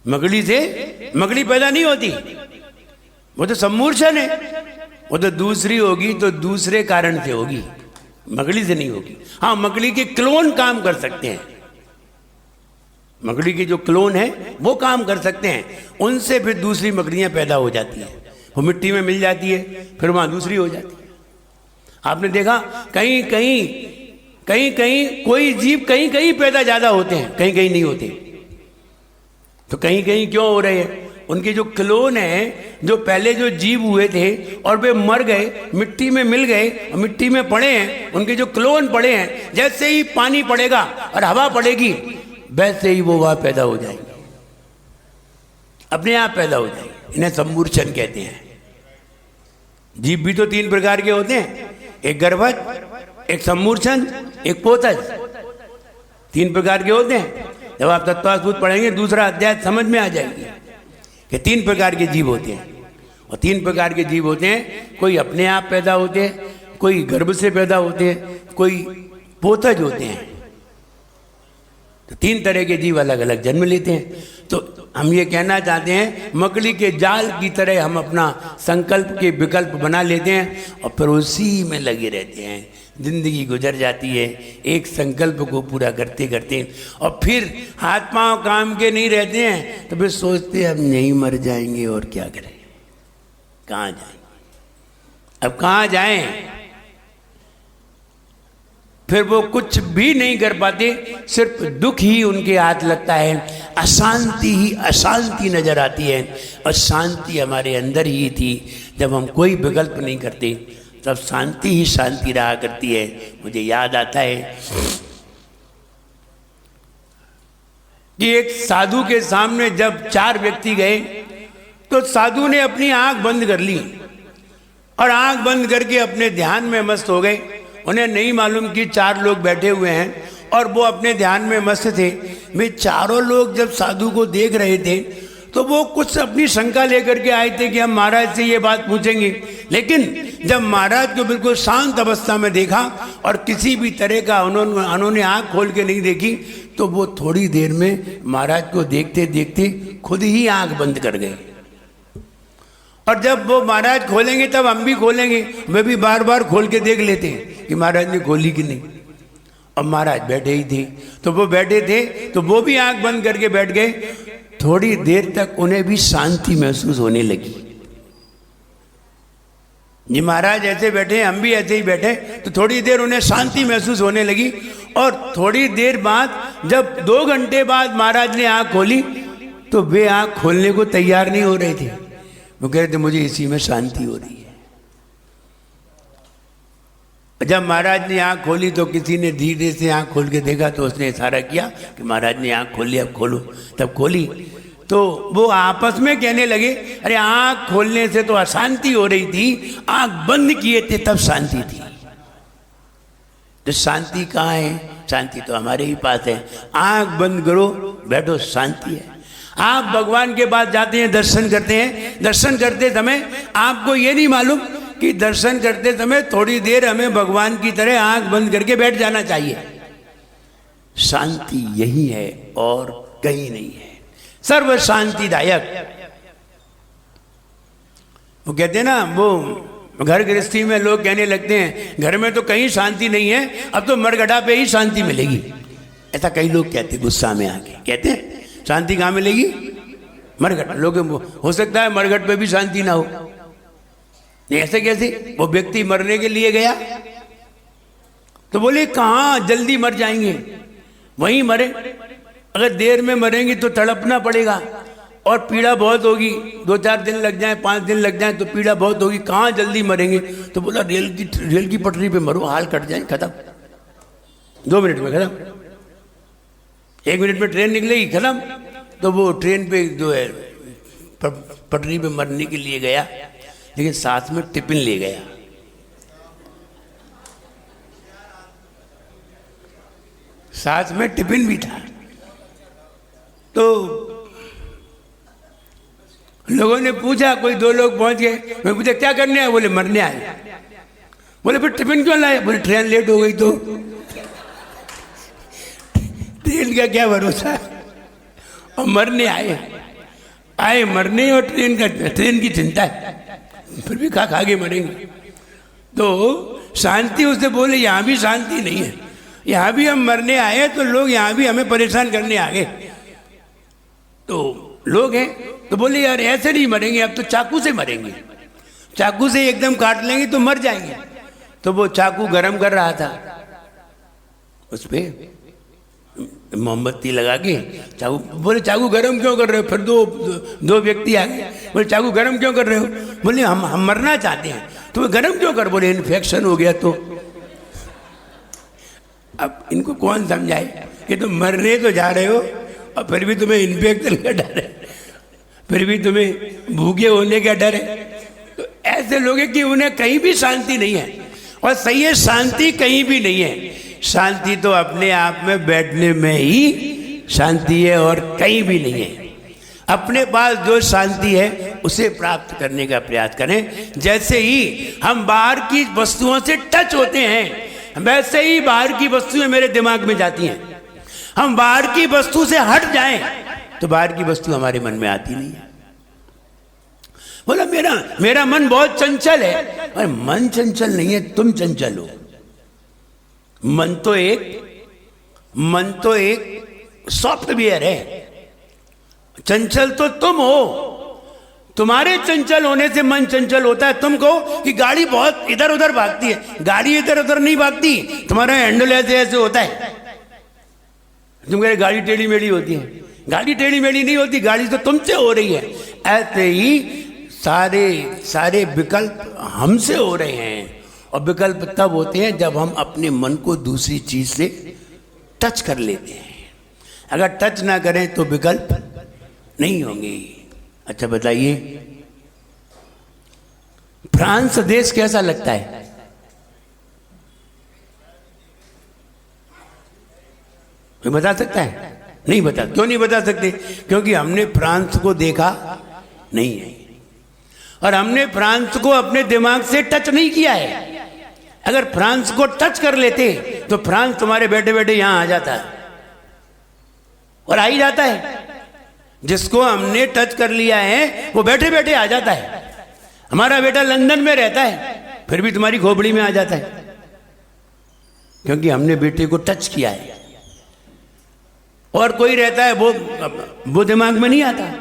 मकड़ी से मकड़ी पैदा नहीं होती, वो तो सम्मूर्छन है। वो तो दूसरी होगी तो दूसरे कारण से होगी, मकड़ी से नहीं होगी। हाँ, मकड़ी के क्लोन काम कर सकते हैं। मकड़ी के जो क्लोन है वो काम कर सकते हैं, उनसे फिर दूसरी मकड़ियां पैदा हो जाती हैं। वो मिट्टी में मिल जाती है, फिर वहां दूसरी हो जाती है। आपने देखा कहीं कहीं कहीं कहीं कोई जीव कहीं कहीं पैदा ज्यादा होते हैं, कहीं कहीं नहीं होते। तो कहीं कहीं क्यों हो रहे हैं? उनके जो क्लोन हैं, जो पहले जो जीव हुए थे और वे मर गए, मिट्टी में मिल गए और मिट्टी में पड़े हैं, उनके जो क्लोन पड़े हैं, जैसे ही पानी पड़ेगा और हवा पड़ेगी वैसे ही वो वहां पैदा हो जाएंगे, अपने आप पैदा हो जाएंगे। इन्हें सम्मूर्छन कहते हैं। जीव भी तो 3 प्रकार के होते हैं, एक गर्भज, एक सम्मूर्छन, एक पोतज, 3 प्रकार के होते हैं। जब आप तत्वाभूत पढ़ेंगे दूसरा अध्याय समझ में आ जाएगी कि 3 प्रकार के जीव होते हैं। और 3 प्रकार के जीव होते हैं, कोई अपने आप पैदा होते हैं, कोई गर्भ से पैदा होते हैं, कोई पोतज होते हैं। तो 3 तरह के जीव अलग अलग जन्म लेते हैं। तो हम ये कहना चाहते हैं, मकड़ी के जाल की तरह हम अपना संकल्प के विकल्प बना लेते हैं और फिर उसी में लगे रहते हैं। जिंदगी गुजर जाती है एक संकल्प को पूरा करते करते, और फिर हाथ पांव काम के नहीं रहते हैं तो फिर सोचते हैं अब नहीं मर जाएंगे और क्या करें, कहाँ जाएंगे, अब कहाँ जाएं। फिर वो कुछ भी नहीं कर पाते, सिर्फ दुख ही उनके हाथ लगता है, अशांति ही अशांति नजर आती है। और शांति हमारे अंदर ही थी, जब हम कोई विकल्प नहीं करते तब शांति ही शांति रहा करती है। मुझे याद आता है कि एक साधु के सामने जब 4 व्यक्ति गए तो साधु ने अपनी आंख बंद कर ली और आंख बंद करके अपने ध्यान में मस्त हो गए। उन्हें नहीं मालूम कि 4 लोग बैठे हुए हैं और वो अपने ध्यान में मस्त थे। वे चारों लोग जब साधु को देख रहे थे तो वो कुछ अपनी शंका लेकर के आए थे कि हम महाराज से ये बात पूछेंगे। लेकिन जब महाराज को बिल्कुल शांत अवस्था में देखा और किसी भी तरह का उन्होंने आंख खोल के नहीं देखी, तो वो थोड़ी देर में महाराज को देखते देखते खुद ही आंख बंद कर गए। और जब वो महाराज खोलेंगे तब हम भी खोलेंगे, वे भी बार बार खोल के देख लेते हैं कि महाराज ने खोली कि नहीं। और महाराज बैठे ही थे, तो वो बैठे थे तो वो भी आंख बंद करके बैठ गए। थोड़ी देर तक उन्हें भी शांति महसूस होने लगी। जी महाराज ऐसे बैठे, हम भी ऐसे ही बैठे, तो थोड़ी देर उन्हें शांति महसूस होने लगी। और थोड़ी देर बाद जब 2 घंटे बाद महाराज ने आंख खोली तो वे आंख खोलने को तैयार नहीं हो रहे थे। वो कह रहे थे मुझे इसी में शांति हो रही है। जब महाराज ने आंख खोली तो किसी ने धीरे से आंख खोल के देखा तो उसने इशारा किया कि महाराज ने आंख खोली, अब खोलो। तब खोली तो वो आपस में कहने लगे, अरे आंख खोलने से तो अशांति हो रही थी, आंख बंद किए थे तब शांति थी। तो शांति कहाँ है? शांति तो हमारे ही पास है। आंख बंद करो, बैठो, शांति है। आप भगवान के पास जाते हैं, दर्शन करते हैं, दर्शन करते समय आपको ये नहीं मालूम कि दर्शन करते समय थोड़ी देर हमें भगवान की तरह आंख बंद करके बैठ जाना चाहिए। शांति यही है और कहीं नहीं है, सर्व शांतिदायक। वो कहते हैं ना, वो घर गृहस्थी में लोग कहने लगते हैं घर में तो कहीं शांति नहीं है, अब तो मरघटा पे ही शांति मिलेगी। ऐसा कई लोग कहते हैं, गुस्सा में आके कहते हैं शांति कहाँ मिलेगी? मरघट। लोग हो सकता है मरघट पे भी शांति ना हो। नहीं, ऐसे कैसे? वो व्यक्ति मरने के लिए गया तो बोले कहाँ जल्दी मर जाएंगे, वहीं मरे। अगर देर में मरेंगे तो तड़पना पड़ेगा और पीड़ा बहुत होगी, 2-4 दिन लग जाए, 5 दिन लग जाए तो पीड़ा बहुत होगी, कहाँ जल्दी मरेंगे। तो बोला रेल की पटरी पे मरो, हाल कट जाए, खत्म, 2 मिनट में खत्म, 1 मिनट में ट्रेन निकलेगी, खत्म। तो वो ट्रेन पे जो है पटरी पे मरने के लिए गया, लेकिन साथ में टिफिन ले गया। साथ में टिफिन भी था। तो लोगों ने पूछा, कोई 2 लोग पहुंच गए, मैं पूछा क्या करने आए? बोले मरने आए। बोले फिर टिफिन क्यों लाए? बोले ट्रेन लेट हो गई तो। ट्रेन का क्या भरोसा है, और मरने आए मरने, और ट्रेन की चिंता है, फिर भी खा के मरेंगे। तो शांति उससे बोले यहाँ भी शांति नहीं है, यहाँ भी हम मरने आए तो लोग यहाँ भी हमें परेशान करने आ गए। तो लोग हैं तो बोले यार ऐसे नहीं मरेंगे, अब तो चाकू से मरेंगे, चाकू से एकदम काट लेंगे तो मर जाएंगे। तो वो चाकू गरम कर रहा था उस पर मोमबत्ती लगा के चाकू, बोले चाकू गरम क्यों कर रहे हो? फिर दो व्यक्ति आ गए, बोले चाकू गरम क्यों कर रहे हो? बोले हम मरना चाहते हैं। तो गरम क्यों कर? बोले इन्फेक्शन हो गया तो। अब इनको कौन समझाए कि तुम मरने तो जा रहे हो और फिर भी तुम्हें इन्फेक्शन का डर है, फिर भी तुम्हें भूखे होने का डर है। तो ऐसे लोग हैं कि उन्हें कहीं भी शांति नहीं है। और सही है, शांति कहीं भी नहीं है। शांति तो अपने आप में बैठने में ही शांति है और कहीं भी नहीं है। अपने पास जो शांति है उसे प्राप्त करने का प्रयास करें। जैसे ही हम बाहर की वस्तुओं से टच होते हैं वैसे ही बाहर की वस्तुएं मेरे दिमाग में जाती हैं। हम बाहर की वस्तु से हट जाएं तो बाहर की वस्तु हमारे मन में आती नहीं है। बोला मेरा मन बहुत चंचल है। अरे मन चंचल नहीं है, तुम चंचल हो। मन तो एक सॉफ्टवेयर है, चंचल तो तुम हो। तुम्हारे चंचल होने से मन चंचल होता है। तुम कहो कि गाड़ी बहुत इधर उधर भागती है, गाड़ी इधर उधर नहीं भागती, तुम्हारा हैंडल ऐसे ऐसे होता है। तुम कह रहे गाड़ी टेढ़ी मेढ़ी होती है, गाड़ी टेढ़ी मेढ़ी नहीं होती, गाड़ी तो तुमसे हो रही है। ऐसे ही सारे विकल्प हमसे हो रहे हैं। और विकल्प तब होते हैं जब हम अपने मन को दूसरी चीज से टच कर लेते हैं। अगर टच ना करें तो विकल्प नहीं होंगे। अच्छा बताइए, फ्रांस देश कैसा लगता है? कोई बता सकता है? नहीं बता। क्यों नहीं बता सकते? क्योंकि हमने फ्रांस को देखा नहीं है और हमने फ्रांस को अपने दिमाग से टच नहीं किया है। अगर फ्रांस को टच कर लेते तो फ्रांस तुम्हारे बैठे बैठे यहां आ जाता है और आ ही जाता है। जिसको हमने टच कर लिया है वो बैठे बैठे आ जाता है। हमारा बेटा लंदन में रहता है फिर भी तुम्हारी खोपड़ी में आ जाता है, क्योंकि हमने बेटे को टच किया है। और कोई रहता है वो दिमाग में नहीं आता।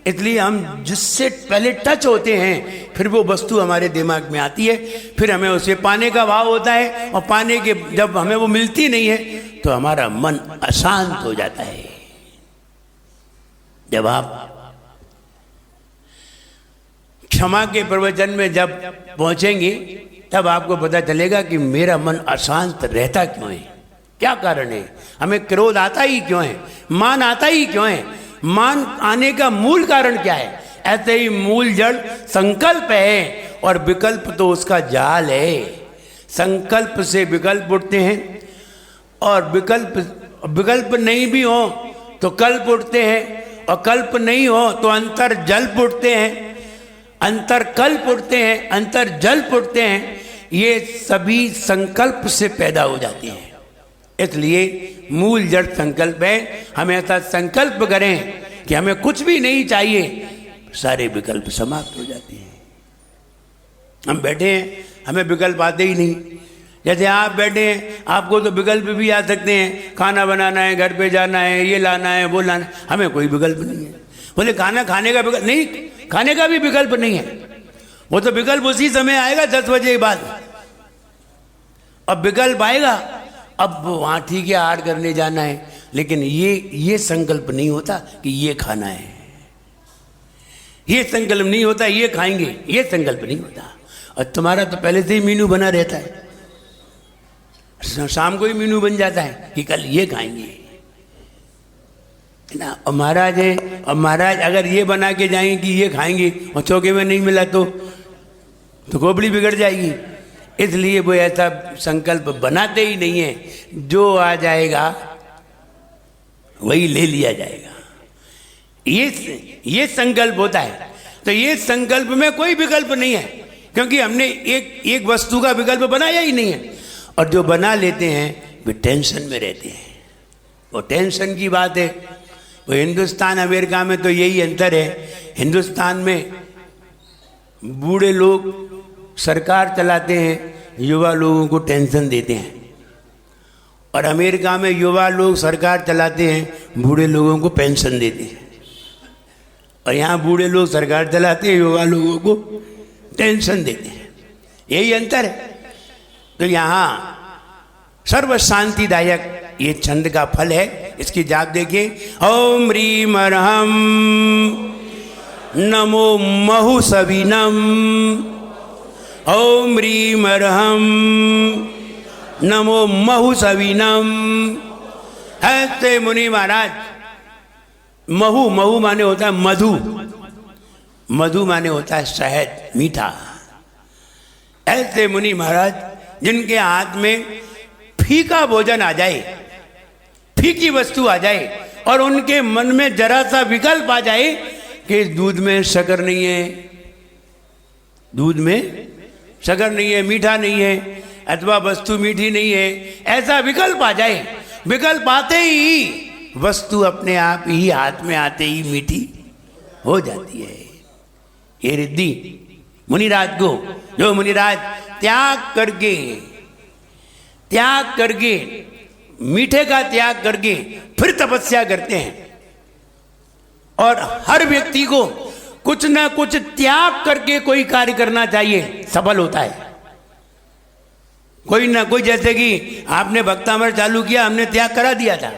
इसलिए हम जिससे पहले टच होते हैं फिर वो वस्तु हमारे दिमाग में आती है, फिर हमें उसे पाने का भाव होता है और पाने के जब हमें वो मिलती नहीं है तो हमारा मन अशांत हो जाता है। जब आप क्षमा के प्रवचन में जब पहुंचेंगे तब आपको पता चलेगा कि मेरा मन अशांत रहता क्यों है, क्या कारण है। हमें क्रोध आता ही क्यों है, मान आता ही क्यों है, मान आने का मूल कारण क्या है। ऐसे ही मूल जड़ संकल्प है और विकल्प तो उसका जाल है। संकल्प से विकल्प उठते हैं और विकल्प नहीं भी हो तो कल्प उठते हैं और कल्प नहीं हो तो अंतर जल्प उठते हैं, अंतर कल्प उठते हैं, अंतर जल्प उठते हैं। ये सभी संकल्प से पैदा हो जाते हैं। इसलिए मूल जड़ संकल्प है। हम ऐसा संकल्प करें कि हमें कुछ भी नहीं चाहिए, सारे विकल्प समाप्त हो जाते हैं। हम बैठे हैं, हमें विकल्प आते ही नहीं। जैसे आप बैठे हैं, आपको तो विकल्प भी आ सकते हैं, खाना बनाना है, घर पे जाना है, ये लाना है, वो लाना है, हमें कोई विकल्प नहीं है। बोले खाना खाने का विकल्प नहीं, खाने का भी विकल्प नहीं है। वो तो विकल्प उसी समय आएगा 10 बजे के बाद। अब विकल्प आएगा, अब वहाँ ठीक है आहार करने जाना है, लेकिन ये संकल्प नहीं होता कि ये खाना है, ये संकल्प नहीं होता ये खाएंगे, ये संकल्प नहीं होता। और तुम्हारा तो पहले से ही मेनू बना रहता है, शाम को ही मेनू बन जाता है कि कल ये खाएंगे ना। और महाराज है, और महाराज अगर ये बना के जाएंगे कि ये खाएंगे और चौके में नहीं मिला तो खोपड़ी बिगड़ जाएगी। इसलिए वो ऐसा संकल्प बनाते ही नहीं है। जो आ जाएगा वही ले लिया जाएगा, ये संकल्प होता है। तो ये संकल्प में कोई विकल्प नहीं है, क्योंकि हमने एक वस्तु का विकल्प बनाया ही नहीं है। और जो बना लेते हैं वे टेंशन में रहते हैं। वो टेंशन की बात है। वो हिंदुस्तान अमेरिका में तो यही अंतर है। हिंदुस्तान में बूढ़े लोग सरकार चलाते हैं, युवा लोगों को टेंशन देते हैं। और अमेरिका में युवा लोग सरकार चलाते हैं, बूढ़े लोगों को पेंशन देते हैं। और यहाँ बूढ़े लोग सरकार चलाते हैं, युवा लोगों को टेंशन देते हैं। यही अंतर है। तो यहाँ सर्व शांतिदायक ये छंद का फल है। इसकी जाप देखिए। ओम ह्रीम अर्हम नमो महु सविनम। ओम ह्रीम अर्हम नमो महु सविनम। ऐसे मुनि महाराज, महु महु माने होता है मधु, मधु माने होता है शहद, मीठा। ऐसे मुनि महाराज जिनके हाथ में फीका भोजन आ जाए, फीकी वस्तु आ जाए और उनके मन में जरा सा विकल्प आ जाए कि दूध में शक्कर नहीं है, दूध में शक्कर नहीं है, मीठा नहीं है, अथवा वस्तु मीठी नहीं है, ऐसा विकल्प आ जाए, विकल्प आते ही वस्तु अपने आप ही हाथ में आते ही मीठी हो जाती है। ये रिद्धि मुनिराज को, जो मुनिराज त्याग करके मीठे का त्याग करके फिर तपस्या करते हैं। और हर व्यक्ति को कुछ ना कुछ त्याग करके कोई कार्य करना चाहिए, सफल होता है। कोई ना कोई, जैसे कि आपने भक्तामर चालू किया, हमने त्याग करा दिया था,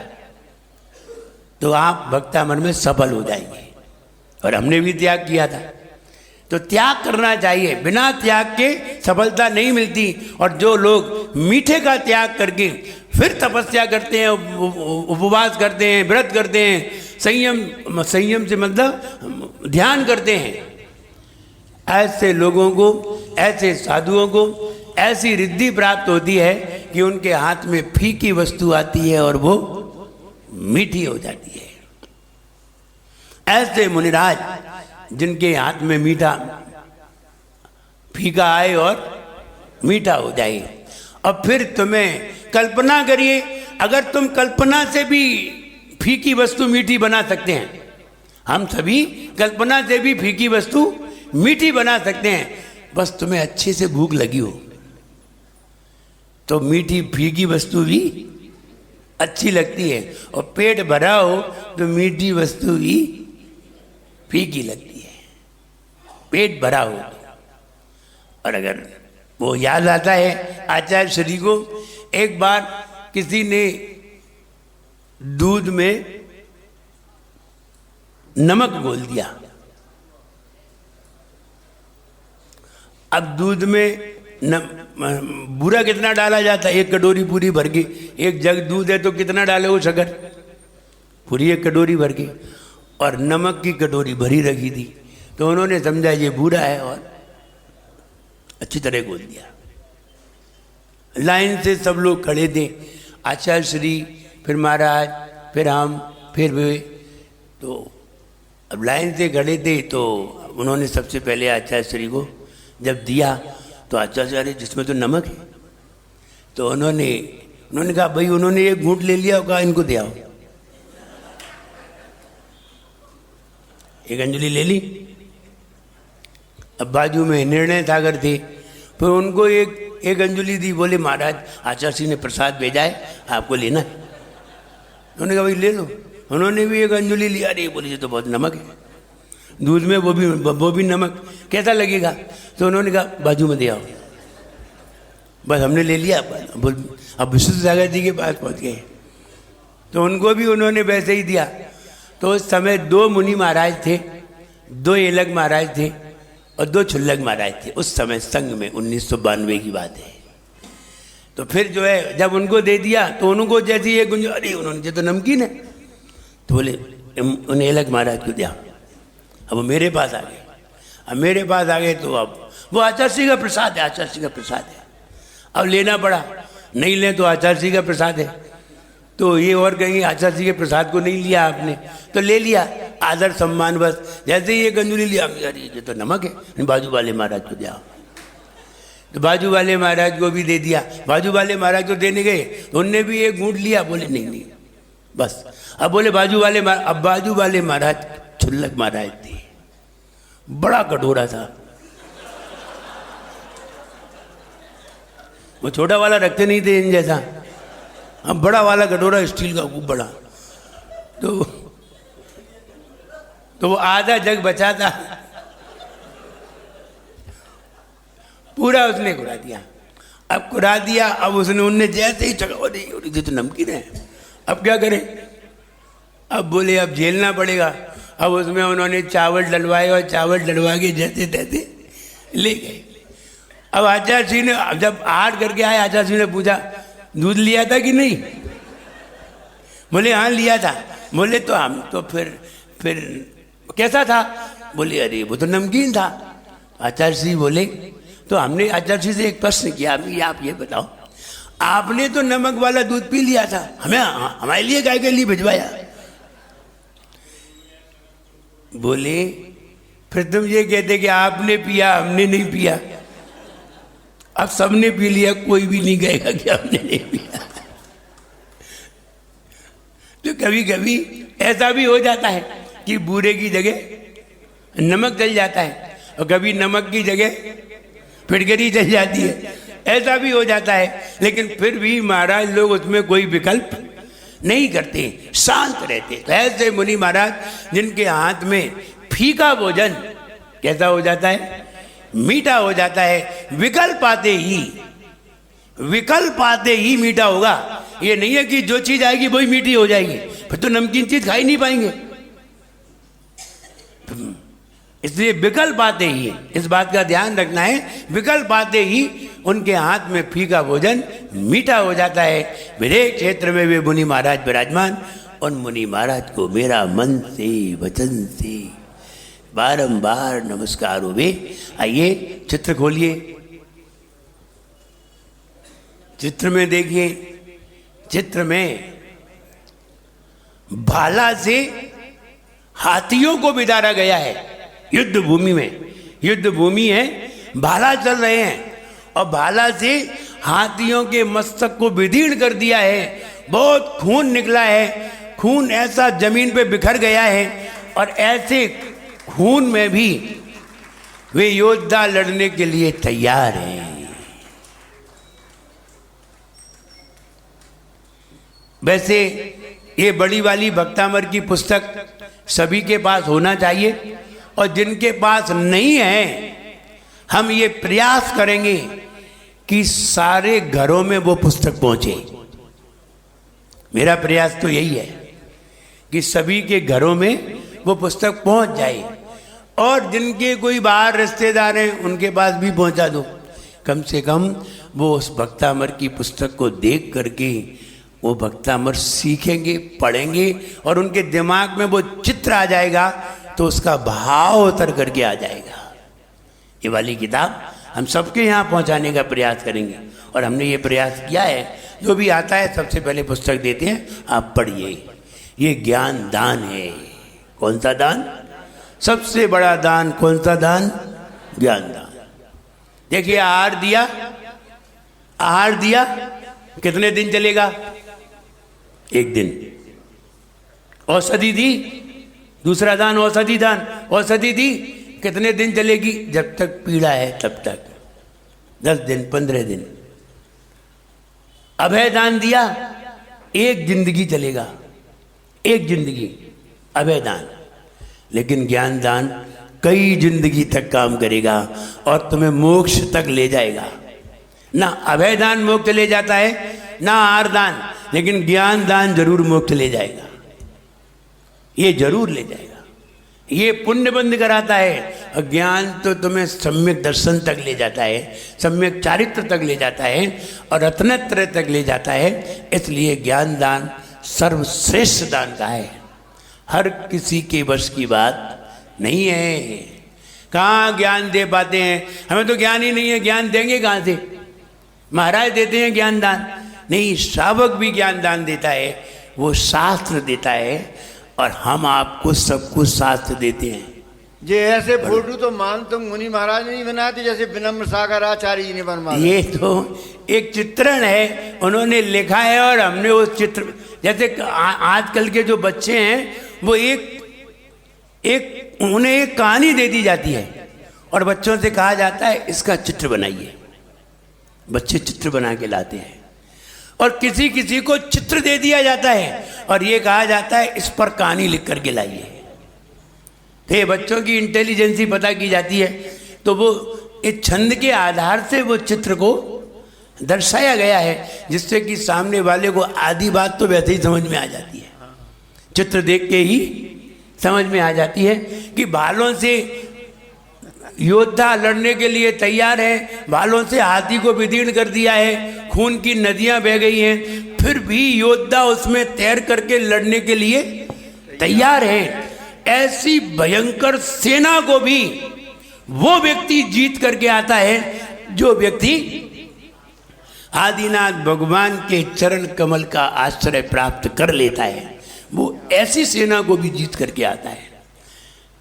तो आप भक्तामर में सफल हो जाएंगे। और हमने भी त्याग किया था, तो त्याग करना चाहिए। बिना त्याग के सफलता नहीं मिलती। और जो लोग मीठे का त्याग करके फिर तपस्या करते हैं, उपवास करते हैं, व्रत करते हैं, संयम से मतलब ध्यान करते हैं, ऐसे लोगों को, ऐसे साधुओं को ऐसी रिद्धि प्राप्त होती है कि उनके हाथ में फीकी वस्तु आती है और वो मीठी हो जाती है। ऐसे मुनिराज जिनके हाथ में मीठा फीका आए और मीठा हो जाए। अब फिर तुम्हें कल्पना करिए, अगर तुम कल्पना से भी फीकी वस्तु मीठी बना सकते हैं, हम सभी कल्पना से भी फीकी वस्तु मीठी बना सकते हैं। बस तुम्हें अच्छे से भूख लगी हो तो मीठी फीकी वस्तु भी अच्छी लगती है, और पेट भरा हो तो मीठी वस्तु भी फीकी लगती है, पेट भरा हो। और अगर वो याद आता है आचार्य श्री को, एक बार किसी ने दूध में नमक घोल दिया। अब दूध में बुरा कितना डाला जाता है? एक कटोरी पूरी भर के, एक जग दूध है तो कितना डाले वो शक्कर? पूरी एक कटोरी भर के, और नमक की कटोरी भरी रखी थी। तो उन्होंने समझा ये बुरा है और अच्छी तरह घोल दिया। लाइन से सब लोग खड़े थे, आचार्य श्री, फिर महाराज, फिर हम, फिर वे। तो अब लाइन से खड़े थे तो उन्होंने सबसे पहले आचार्य श्री को जब दिया तो आचार्य अरे जिसमें तो नमक है। तो उन्होंने कहा भाई, उन्होंने एक घूंट ले लिया, कहा इनको दे आओ। एक अंजलि ले ली। अब बाजू में निर्णय सागर थे, फिर उनको एक अंजलि दी। बोले महाराज आचार्य श्री ने प्रसाद भेजा है, आपको लेना है। उन्होंने कहा भाई ले लो। उन्होंने भी एक अंजलि लिया। अरे बोले ये तो बहुत नमक है दूध में, वो भी नमक, कैसा लगेगा? तो उन्होंने कहा बाजू में दे आओ। बस हमने ले लिया। अब विशुद्ध सागर जी के पास पहुंच गए, तो उनको भी उन्होंने वैसे ही दिया। तो उस समय 2 मुनि महाराज थे, 2 एलग महाराज थे और 2 छुल्लक महाराज थे उस समय संघ में। 1992 की बात है। तो फिर जो है जब उनको दे दिया तो उनको जैसे ये गुंज, अरे उन्होंने जो तो नमकीन है, तो बोले उन्हें एलग महाराज को दिया। अब वो मेरे पास आ गए। अब मेरे पास आ गए तो अब वो आचार्य श्री का प्रसाद है, आचार्य श्री का प्रसाद है। अब लेना पड़ा, नहीं ले तो आचार्य श्री का प्रसाद है। तो ये और कहेंगे आचार्य जी के प्रसाद को नहीं लिया आपने, तो ले लिया आदर सम्मान बस। जैसे ही ये गंजूली लिया, अरे ये तो नमक है, बाजू वाले महाराज को दिया। तो बाजू वाले महाराज को भी दे दिया। बाजू वाले महाराज को देने गए तो उनने भी एक घूंट लिया। बोले नहीं बस। अब बोले बाजू वाले महाराज छुल्लक महाराज थे, बड़ा कटोरा था। वो छोटा वाला रखते नहीं थे इन जैसा, अब बड़ा वाला कटोरा स्टील का खूब बड़ा। तो वो आधा जग बचा था, पूरा उसने घुरा दिया। अब कुरा दिया। अब उसने उनने जैसे ही चढ़ा नहीं तो नमकीन है, अब क्या करें? अब बोले अब झेलना पड़ेगा। अब उसमें उन्होंने चावल डलवाए और चावल डलवा के जैसे तैसे ले गए। अब आचार्य सिंह ने जब आठ करके आए, आचार्य सिंह ने पूछा दूध लिया था कि नहीं? बोले हाँ लिया था। बोले तो हम तो फिर कैसा था? बोले अरे वो तो नमकीन था। आचार्य सिंह बोले तो हमने आचार्य सिंह से एक प्रश्न किया, अभी आप ये बताओ, आपने तो नमक वाला दूध पी लिया था, हमें हमारे लिए गाय के लिए भिजवाया? बोले फिर तुम ये कहते कि आपने पिया हमने नहीं पिया। अब सबने पी लिया, कोई भी नहीं कहेगा कि हमने नहीं पिया। तो कभी कभी ऐसा भी हो जाता है कि बूरे की जगह नमक चल जाता है, और कभी नमक की जगह फिटकरी चल जाती है, ऐसा भी हो जाता है। लेकिन फिर भी महाराज लोग उसमें कोई विकल्प नहीं करते, शांत रहते। तो ऐसे मुनि महाराज जिनके हाथ में फीका भोजन कैसा हो जाता है, मीठा हो जाता है, विकल्प आते ही मीठा होगा। ये नहीं है कि जो चीज आएगी वही मीठी हो जाएगी, फिर तो नमकीन चीज खा ही नहीं पाएंगे। इसलिए विकल्प आते ही, इस बात का ध्यान रखना है, विकल्प आते ही उनके हाथ में फीका भोजन मीठा हो जाता है। मेरे क्षेत्र में वे मुनि महाराज विराजमान, उन मुनि महाराज को मेरा मन से वचन से बारंबार नमस्कार हो। आइए चित्र खोलिए, चित्र में देखिए, चित्र में भाला से हाथियों को बिदारा गया है। युद्ध भूमि में, युद्ध भूमि है, भाला चल रहे हैं और भाला से हाथियों के मस्तक को विदीर्ण कर दिया है। बहुत खून निकला है, खून ऐसा जमीन पे बिखर गया है, और ऐसे खून में भी वे योद्धा लड़ने के लिए तैयार हैं। वैसे ये बड़ी वाली भक्तामर की पुस्तक सभी के पास होना चाहिए, और जिनके पास नहीं है हम ये प्रयास करेंगे कि सारे घरों में वो पुस्तक पहुंचे। मेरा प्रयास तो यही है कि सभी के घरों में वो पुस्तक पहुंच जाए, और जिनके कोई बाहर रिश्तेदार हैं उनके पास भी पहुंचा दो। कम से कम वो उस भक्तामर की पुस्तक को देख करके वो भक्तामर सीखेंगे, पढ़ेंगे, और उनके दिमाग में वो चित्र आ जाएगा, तो उसका भाव उतर करके आ जाएगा। ये वाली किताब हम सबके यहाँ पहुँचाने का प्रयास करेंगे, और हमने ये प्रयास किया है। जो भी आता है सबसे पहले पुस्तक देते हैं, आप पढ़िए। ये ज्ञान दान है। कौन सा दान? सबसे बड़ा दान कौन सा दान? ज्ञान दान। देखिए आहार दिया, आहार दिया, कितने दिन चलेगा? एक दिन। औषधि दी, दूसरा दान औषधि दान, औषधि दी, कितने दिन चलेगी? जब तक पीड़ा है तब तक, 10 दिन 15 दिन। अभय दान दिया, एक जिंदगी चलेगा, एक जिंदगी अभय दान। लेकिन ज्ञान दान कई जिंदगी तक काम करेगा और तुम्हें मोक्ष तक ले जाएगा। ना अभय दान मोक्ष ले जाता है, ना आहार दान, लेकिन ज्ञान दान जरूर मोक्ष ले जाएगा। ये जरूर ले जाएगा। ये पुण्य बंद कराता है, और ज्ञान तो तुम्हें सम्यक दर्शन तक ले जाता है, सम्यक चारित्र तक ले जाता है, और रत्नत्रय तक ले जाता है। इसलिए ज्ञान दान सर्वश्रेष्ठ दान का है। हर किसी के वश की बात नहीं है। कहाँ ज्ञान दे पाते हैं? हमें तो ज्ञान ही नहीं है, ज्ञान देंगे कहाँ से? महाराज देते हैं ज्ञान दान? नहीं, श्रावक भी ज्ञान दान देता है, वो शास्त्र देता है, और हम आपको सब कुछ शास्त्र देते हैं। जे ऐसे फोटो तो मान तुम मुनि महाराज ने नहीं बनाए थे, जैसे विनम्र सागर आचार्य जी ने बनवाया। ये तो एक चित्रण है, उन्होंने लिखा है, और हमने उस चित्र, जैसे आजकल के जो बच्चे हैं वो उन्हें एक कहानी दे दी जाती है, और बच्चों से कहा जाता है इसका चित्र बनाइए। बच्चे चित्र बना के लाते हैं, और किसी किसी को चित्र दे दिया जाता है, और ये कहा जाता है इस पर कहानी लिख करके लाइए। तो ये बच्चों की इंटेलिजेंसी पता की जाती है, तो वो इस छंद के आधार से वो चित्र को दर्शाया गया है, जिससे कि सामने वाले को आधी बात तो वैसे ही समझ में आ जाती है, चित्र देख के ही समझ में आ जाती है कि भालों से योद्धा लड़ने के लिए तैयार है, भालों से हाथी को विदीर्ण कर दिया है, खून की नदियां बह गई हैं, फिर भी योद्धा उसमें तैर करके लड़ने के लिए तैयार है। ऐसी भयंकर सेना को भी वो व्यक्ति जीत करके आता है जो व्यक्ति आदिनाथ भगवान के चरण कमल का आश्रय प्राप्त कर लेता है, वो ऐसी सेना को भी जीत करके आता है।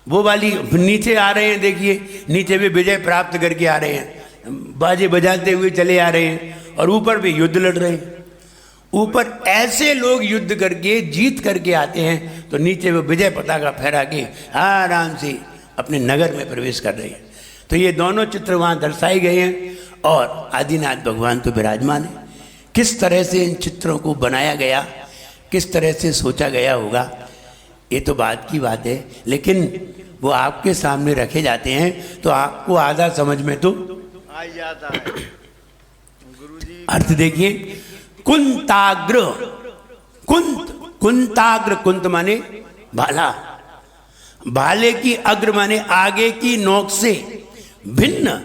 वो वाली नीचे आ रहे हैं, देखिए नीचे भी विजय प्राप्त करके आ रहे हैं, बाजे बजाते हुए चले आ रहे हैं, और ऊपर भी युद्ध लड़ रहे हैं। ऊपर ऐसे लोग युद्ध करके जीत करके आते हैं, तो नीचे वो विजय पताका फहरा के आराम से अपने नगर में प्रवेश कर रहे हैं। तो ये दोनों चित्र वहाँ दर्शाए गए हैं, और आदिनाथ भगवान तो विराजमान है। किस तरह से इन चित्रों को बनाया गया, किस तरह से सोचा गया होगा, ये तो बात की बात है, लेकिन वो आपके सामने रखे जाते हैं तो आपको आधा समझ में तो आ जाता है। अर्थ देखिए, कुंताग्र, कुंताग्र, कुंत माने भाला, भाले की अग्र माने आगे की नोक से भिन्न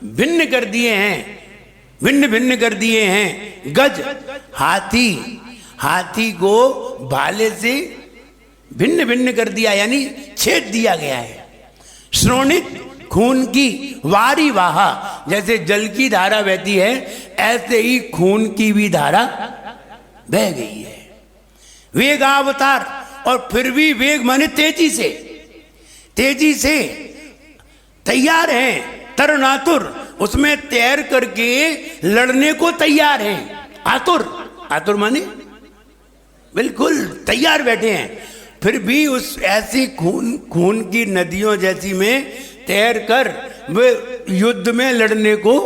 भिन्न कर दिए हैं, भिन्न भिन्न कर दिए हैं। गज, हाथी, हाथी को भाले से भिन्न भिन्न कर दिया, यानी छेद दिया गया है। श्रोणित, खून की वारी वाहा, जैसे जल की धारा बहती है ऐसे ही खून की भी धारा बह गई है। वेगावतार, और फिर भी वेग माने तेजी से, तेजी से तैयार हैं। तरनातुर, उसमें तैर करके लड़ने को तैयार हैं। आतुर, आतुर माने बिल्कुल तैयार बैठे हैं, फिर भी उस ऐसी खून की नदियों जैसी में तैर कर वे युद्ध में लड़ने को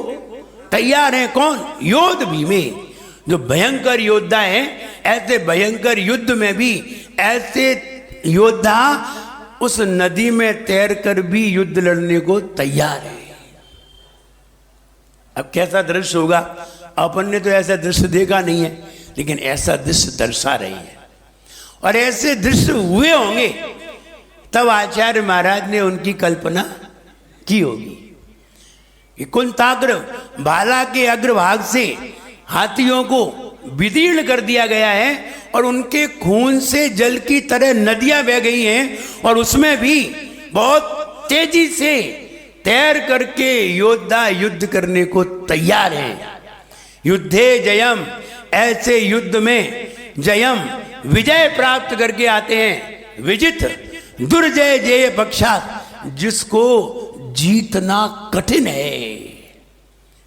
तैयार हैं। कौन? योद्ध भीमे, जो भयंकर योद्धा हैं। ऐसे भयंकर युद्ध में भी ऐसे योद्धा उस नदी में तैर कर भी युद्ध लड़ने को तैयार है। अब कैसा दृश्य होगा, अपन ने तो ऐसा दृश्य देखा नहीं है, लेकिन ऐसा दृश्य दर्शा रही है, और ऐसे दृश्य हुए होंगे तब आचार्य महाराज ने उनकी कल्पना की होगी। कि कुंताग्र, भाला के अग्रभाग से हाथियों को विदीर्ण कर दिया गया है, और उनके खून से जल की तरह नदियां बह गई हैं, और उसमें भी बहुत तेजी से तैर करके योद्धा युद्ध करने को तैयार हैं। युद्धे जयम, ऐसे युद्ध में जयम विजय प्राप्त करके आते हैं। विजित, दुर्जय जय पक्षात, जिसको जीतना कठिन है।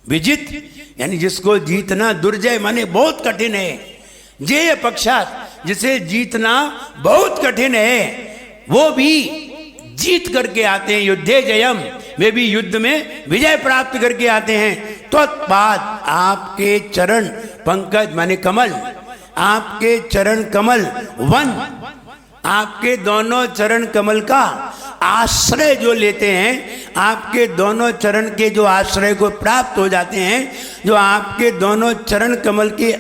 विजित यानी जिसको जीतना, दुर्जय माने बहुत कठिन है, जय पक्षात, जिसे जीतना बहुत कठिन है, वो भी जीत करके आते हैं। युद्धे जयम, वे भी युद्ध में विजय प्राप्त करके आते हैं। तत्पाद, आपके चरण पंकज माने कमल, आपके चरण कमल वन, आपके दोनों चरण कमल का आश्रय जो लेते हैं, आपके दोनों चरण के जो आश्रय को प्राप्त हो जाते हैं, जो आपके दोनों चरण कमल के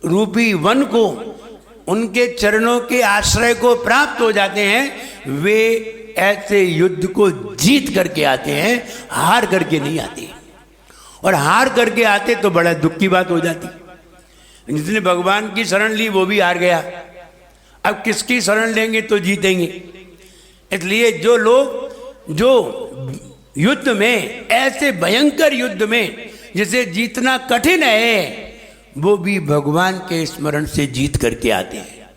रूपी वन को, उनके चरणों के आश्रय को प्राप्त हो जाते हैं, वे ऐसे युद्ध को जीत करके आते हैं, हार करके नहीं आते। और हार करके आते तो बड़ा दुख की बात हो जाती। जिसने भगवान की शरण ली वो भी हार गया, अब किसकी शरण लेंगे तो जीतेंगे। इसलिए जो लोग जो युद्ध में, ऐसे भयंकर युद्ध में जिसे जीतना कठिन है, वो भी भगवान के स्मरण से जीत करके आते हैं।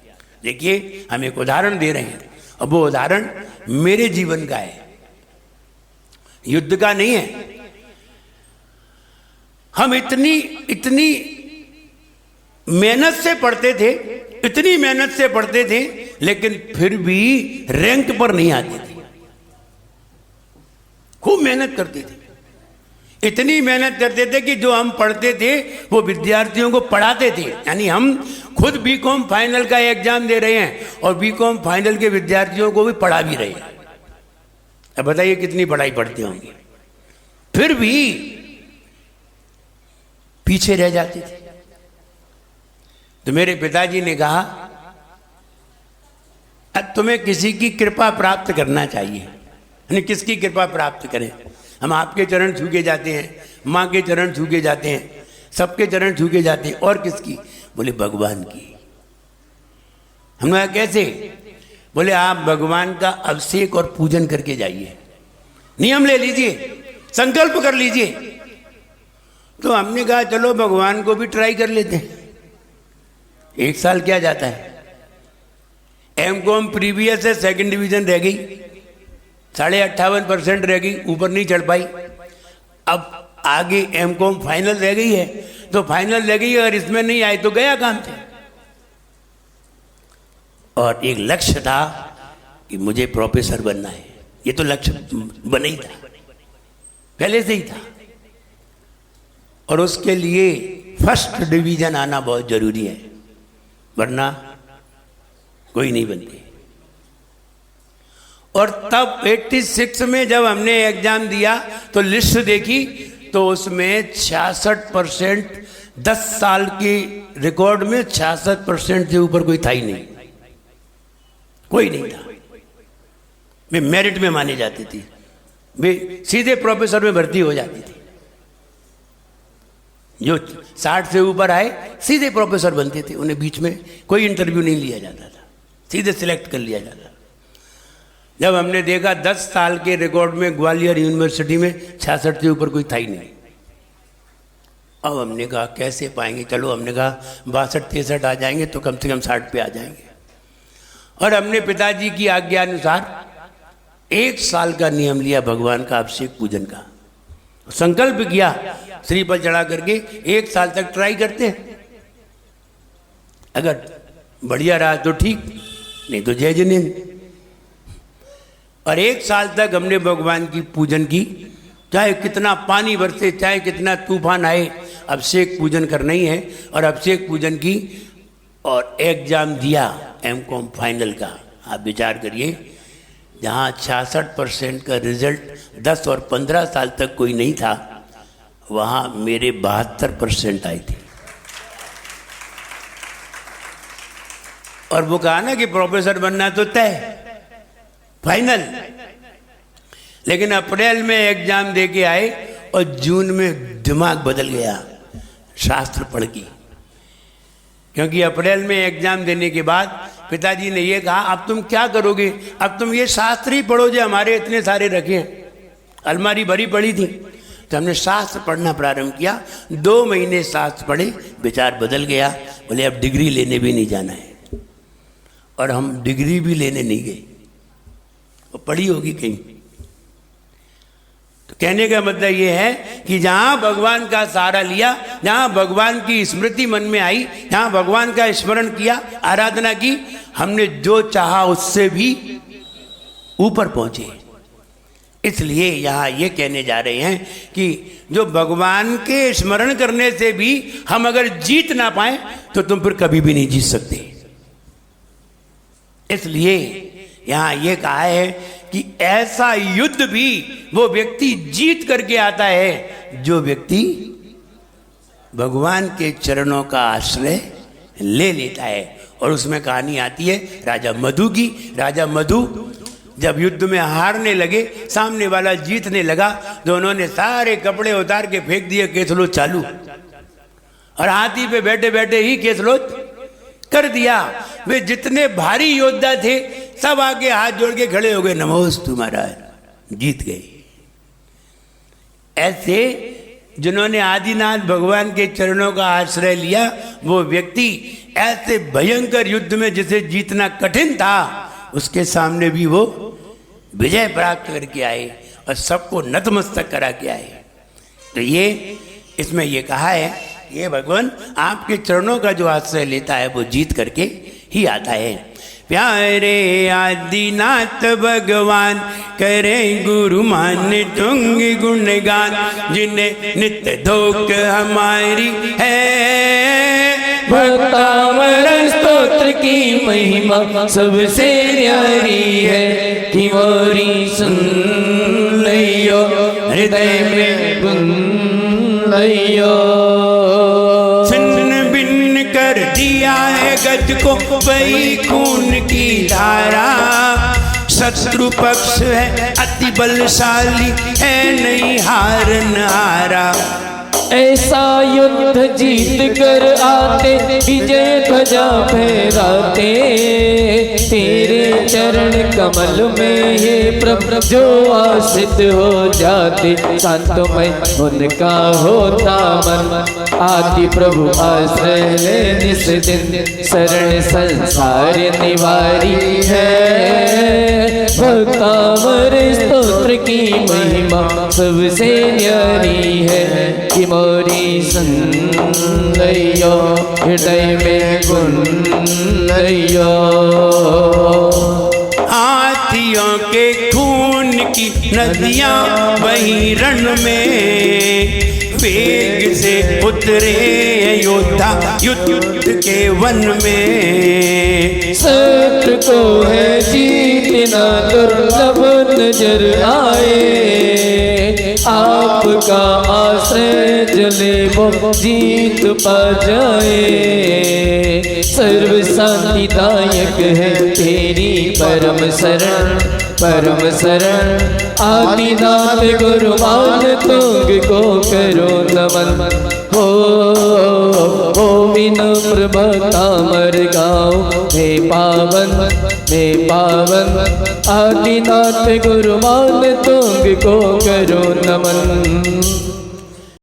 देखिए, हम एक उदाहरण दे रहे हैं, और वो उदाहरण मेरे जीवन का है, युद्ध का नहीं है। हम इतनी मेहनत से पढ़ते थे, इतनी मेहनत से पढ़ते थे, लेकिन फिर भी रैंक पर नहीं आते थे। खूब मेहनत करते थे, इतनी मेहनत करते थे कि जो हम पढ़ते थे वो विद्यार्थियों को पढ़ाते थे। यानी हम खुद बीकॉम फाइनल का एग्जाम दे रहे हैं और बीकॉम फाइनल के विद्यार्थियों को भी पढ़ा भी रहे हैं। अब बताइए कितनी पढ़ाई पढ़ते होंगे। फिर पीछे रह जाते थे। तो मेरे पिताजी ने कहा अब तुम्हें किसी की कृपा प्राप्त करना चाहिए। यानी किसकी कृपा प्राप्त करें? हम आपके चरण छू के जाते हैं, माँ के चरण छू के जाते हैं, सबके चरण छू के जाते हैं, और किसकी? बोले भगवान की। हमने कहा कैसे? बोले आप भगवान का अभिषेक और पूजन करके जाइए, नियम ले लीजिए, संकल्प कर लीजिए। तो हमने कहा चलो भगवान को भी ट्राई कर लेते हैं। 1 साल क्या जाता है? एमकॉम प्रीवियस है, सेकंड डिवीजन रह गई, 58.5% रह गई, ऊपर नहीं चढ़ पाई। अब आगे एमकॉम फाइनल रह गई है, तो फाइनल रह गई, अगर इसमें नहीं आए तो गया काम थे। और एक लक्ष्य था कि मुझे प्रोफेसर बनना है, ये तो लक्ष्य बना ही था, पहले से ही था। और उसके लिए फर्स्ट डिवीजन आना बहुत जरूरी है, वरना कोई नहीं बनते। और तब 86 में जब हमने एग्जाम दिया तो लिस्ट देखी तो उसमें 66%, 10 साल के रिकॉर्ड में 66% से ऊपर कोई था ही नहीं, कोई नहीं था। वे मेरिट में माने जाती थी, वे सीधे प्रोफेसर में भर्ती हो जाती थी। जो 60 से ऊपर आए सीधे प्रोफेसर बनते थे, उन्हें बीच में कोई इंटरव्यू नहीं लिया जाता था, सीधे सिलेक्ट कर लिया जाता। जब हमने देखा 10 साल के रिकॉर्ड में ग्वालियर यूनिवर्सिटी में 66 से ऊपर कोई था ही नहीं। अब हमने कहा कैसे पाएंगे? चलो हमने कहा 62-63 आ जाएंगे तो कम से कम 60 पे आ जाएंगे। और हमने पिताजी की आज्ञा अनुसार 1 साल का नियम लिया भगवान का अभिषेक पूजन का, संकल्प किया श्री पर चढ़ा करके 1 साल तक ट्राई करते हैं, अगर बढ़िया रहा तो ठीक, नहीं तो जय जिनेंद्र। और 1 साल तक हमने भगवान की पूजन की, चाहे कितना पानी बरसे, चाहे कितना तूफान आए, अभिषेक पूजन करना ही है। और अभिषेक पूजन की और एग्जाम दिया एमकॉम फाइनल का। आप विचार करिए, जहाँ 66% का रिजल्ट 10 और 15 साल तक कोई नहीं था, वहाँ मेरे 72% आई थी। और वो कहा ना कि प्रोफेसर बनना तो तय, फाइनल। लेकिन अप्रैल में एग्जाम दे के आए और जून में दिमाग बदल गया शास्त्र पढ़ के। क्योंकि अप्रैल में एग्जाम देने के बाद पिताजी ने ये कहा अब तुम क्या करोगे? अब तुम ये शास्त्र ही पढ़ो जो हमारे इतने सारे रखे हैं, अलमारी भरी पड़ी थी। तो हमने शास्त्र पढ़ना प्रारंभ किया, 2 महीने शास्त्र पढ़े, विचार बदल गया। बोले अब डिग्री लेने भी नहीं जाना है। और हम डिग्री भी लेने नहीं गए, वो पढ़ी होगी कहीं। तो कहने का मतलब ये है कि जहां भगवान का सहारा लिया, जहां भगवान की स्मृति मन में आई, जहां भगवान का स्मरण किया, आराधना की, हमने जो चाहा उससे भी ऊपर पहुंचे। इसलिए यहां ये कहने जा रहे हैं कि जो भगवान के स्मरण करने से भी हम अगर जीत ना पाए तो तुम फिर कभी भी नहीं जीत सकते। इसलिए यहां ये कहा है कि ऐसा युद्ध भी वो व्यक्ति जीत करके आता है जो व्यक्ति भगवान के चरणों का आश्रय ले लेता है। और उसमें कहानी आती है राजा मधु की। राजा मधु जब युद्ध में हारने लगे, सामने वाला जीतने लगा, तो उन्होंने सारे कपड़े उतार के फेंक दिए, केसलोत चालू। और हाथी पे बैठे बैठे ही केसलोत कर दिया। वे जितने भारी योद्धा थे सब आगे हाथ जोड़ के खड़े हो गए, नमोस्तु महाराज, जीत गए। ऐसे जिन्होंने आदिनाथ भगवान के चरणों का आश्रय लिया, वो व्यक्ति ऐसे भयंकर युद्ध में जिसे जीतना कठिन था, उसके सामने भी वो विजय प्राप्त करके आए और सबको नतमस्तक करा के आए। तो ये इसमें ये कहा है, ये भगवान आपके चरणों का जो आश्रय लेता है वो जीत करके ही आता है। प्यारे आदिनाथ भगवान करें गुरु मान तुंग गुणगान, जिन्हें नित्य धोख हमारी है। भक्तामरण स्तोत्र की महिमा सबसे न्यारी है, कि मोरी सुन लियो हृदय में गुन लियो। को वही खून की धारा। शत्रु पक्ष है अति बलशाली, है नहीं हारन हारा। ऐसा युद्ध जीत कर आते, विजय ध्वजा फहराते, तेरे चरण कमल में ये प्रभु जो आश्रित हो जाते, शांतमय उनका होता मन। आदि प्रभु आश्रय ले निस दिन, शरण संसार निवारी है। भक्तावर स्तोत्र की महिमा सबसे न्यारी है। कि मोरी सुन लइयो हृदय में गुन लइयो। हाथियों के खून की नदियां वही रण में, वेग से उतरे योद्धा युद्ध के वन में। शत्रु को है जीतना दुर्लभ नजर आए, आपका आश्रय जले वो जीत पा जाए। सर्व शांतिदायक है तेरी परम शरण, परम शरण। आदिनाथ गुरुमान तुंग को करो नमन। हो विनम्र भक्तामर गाँव में पावन, में पावन। आदिनाथ गुरुमान तुंग को करो नमन।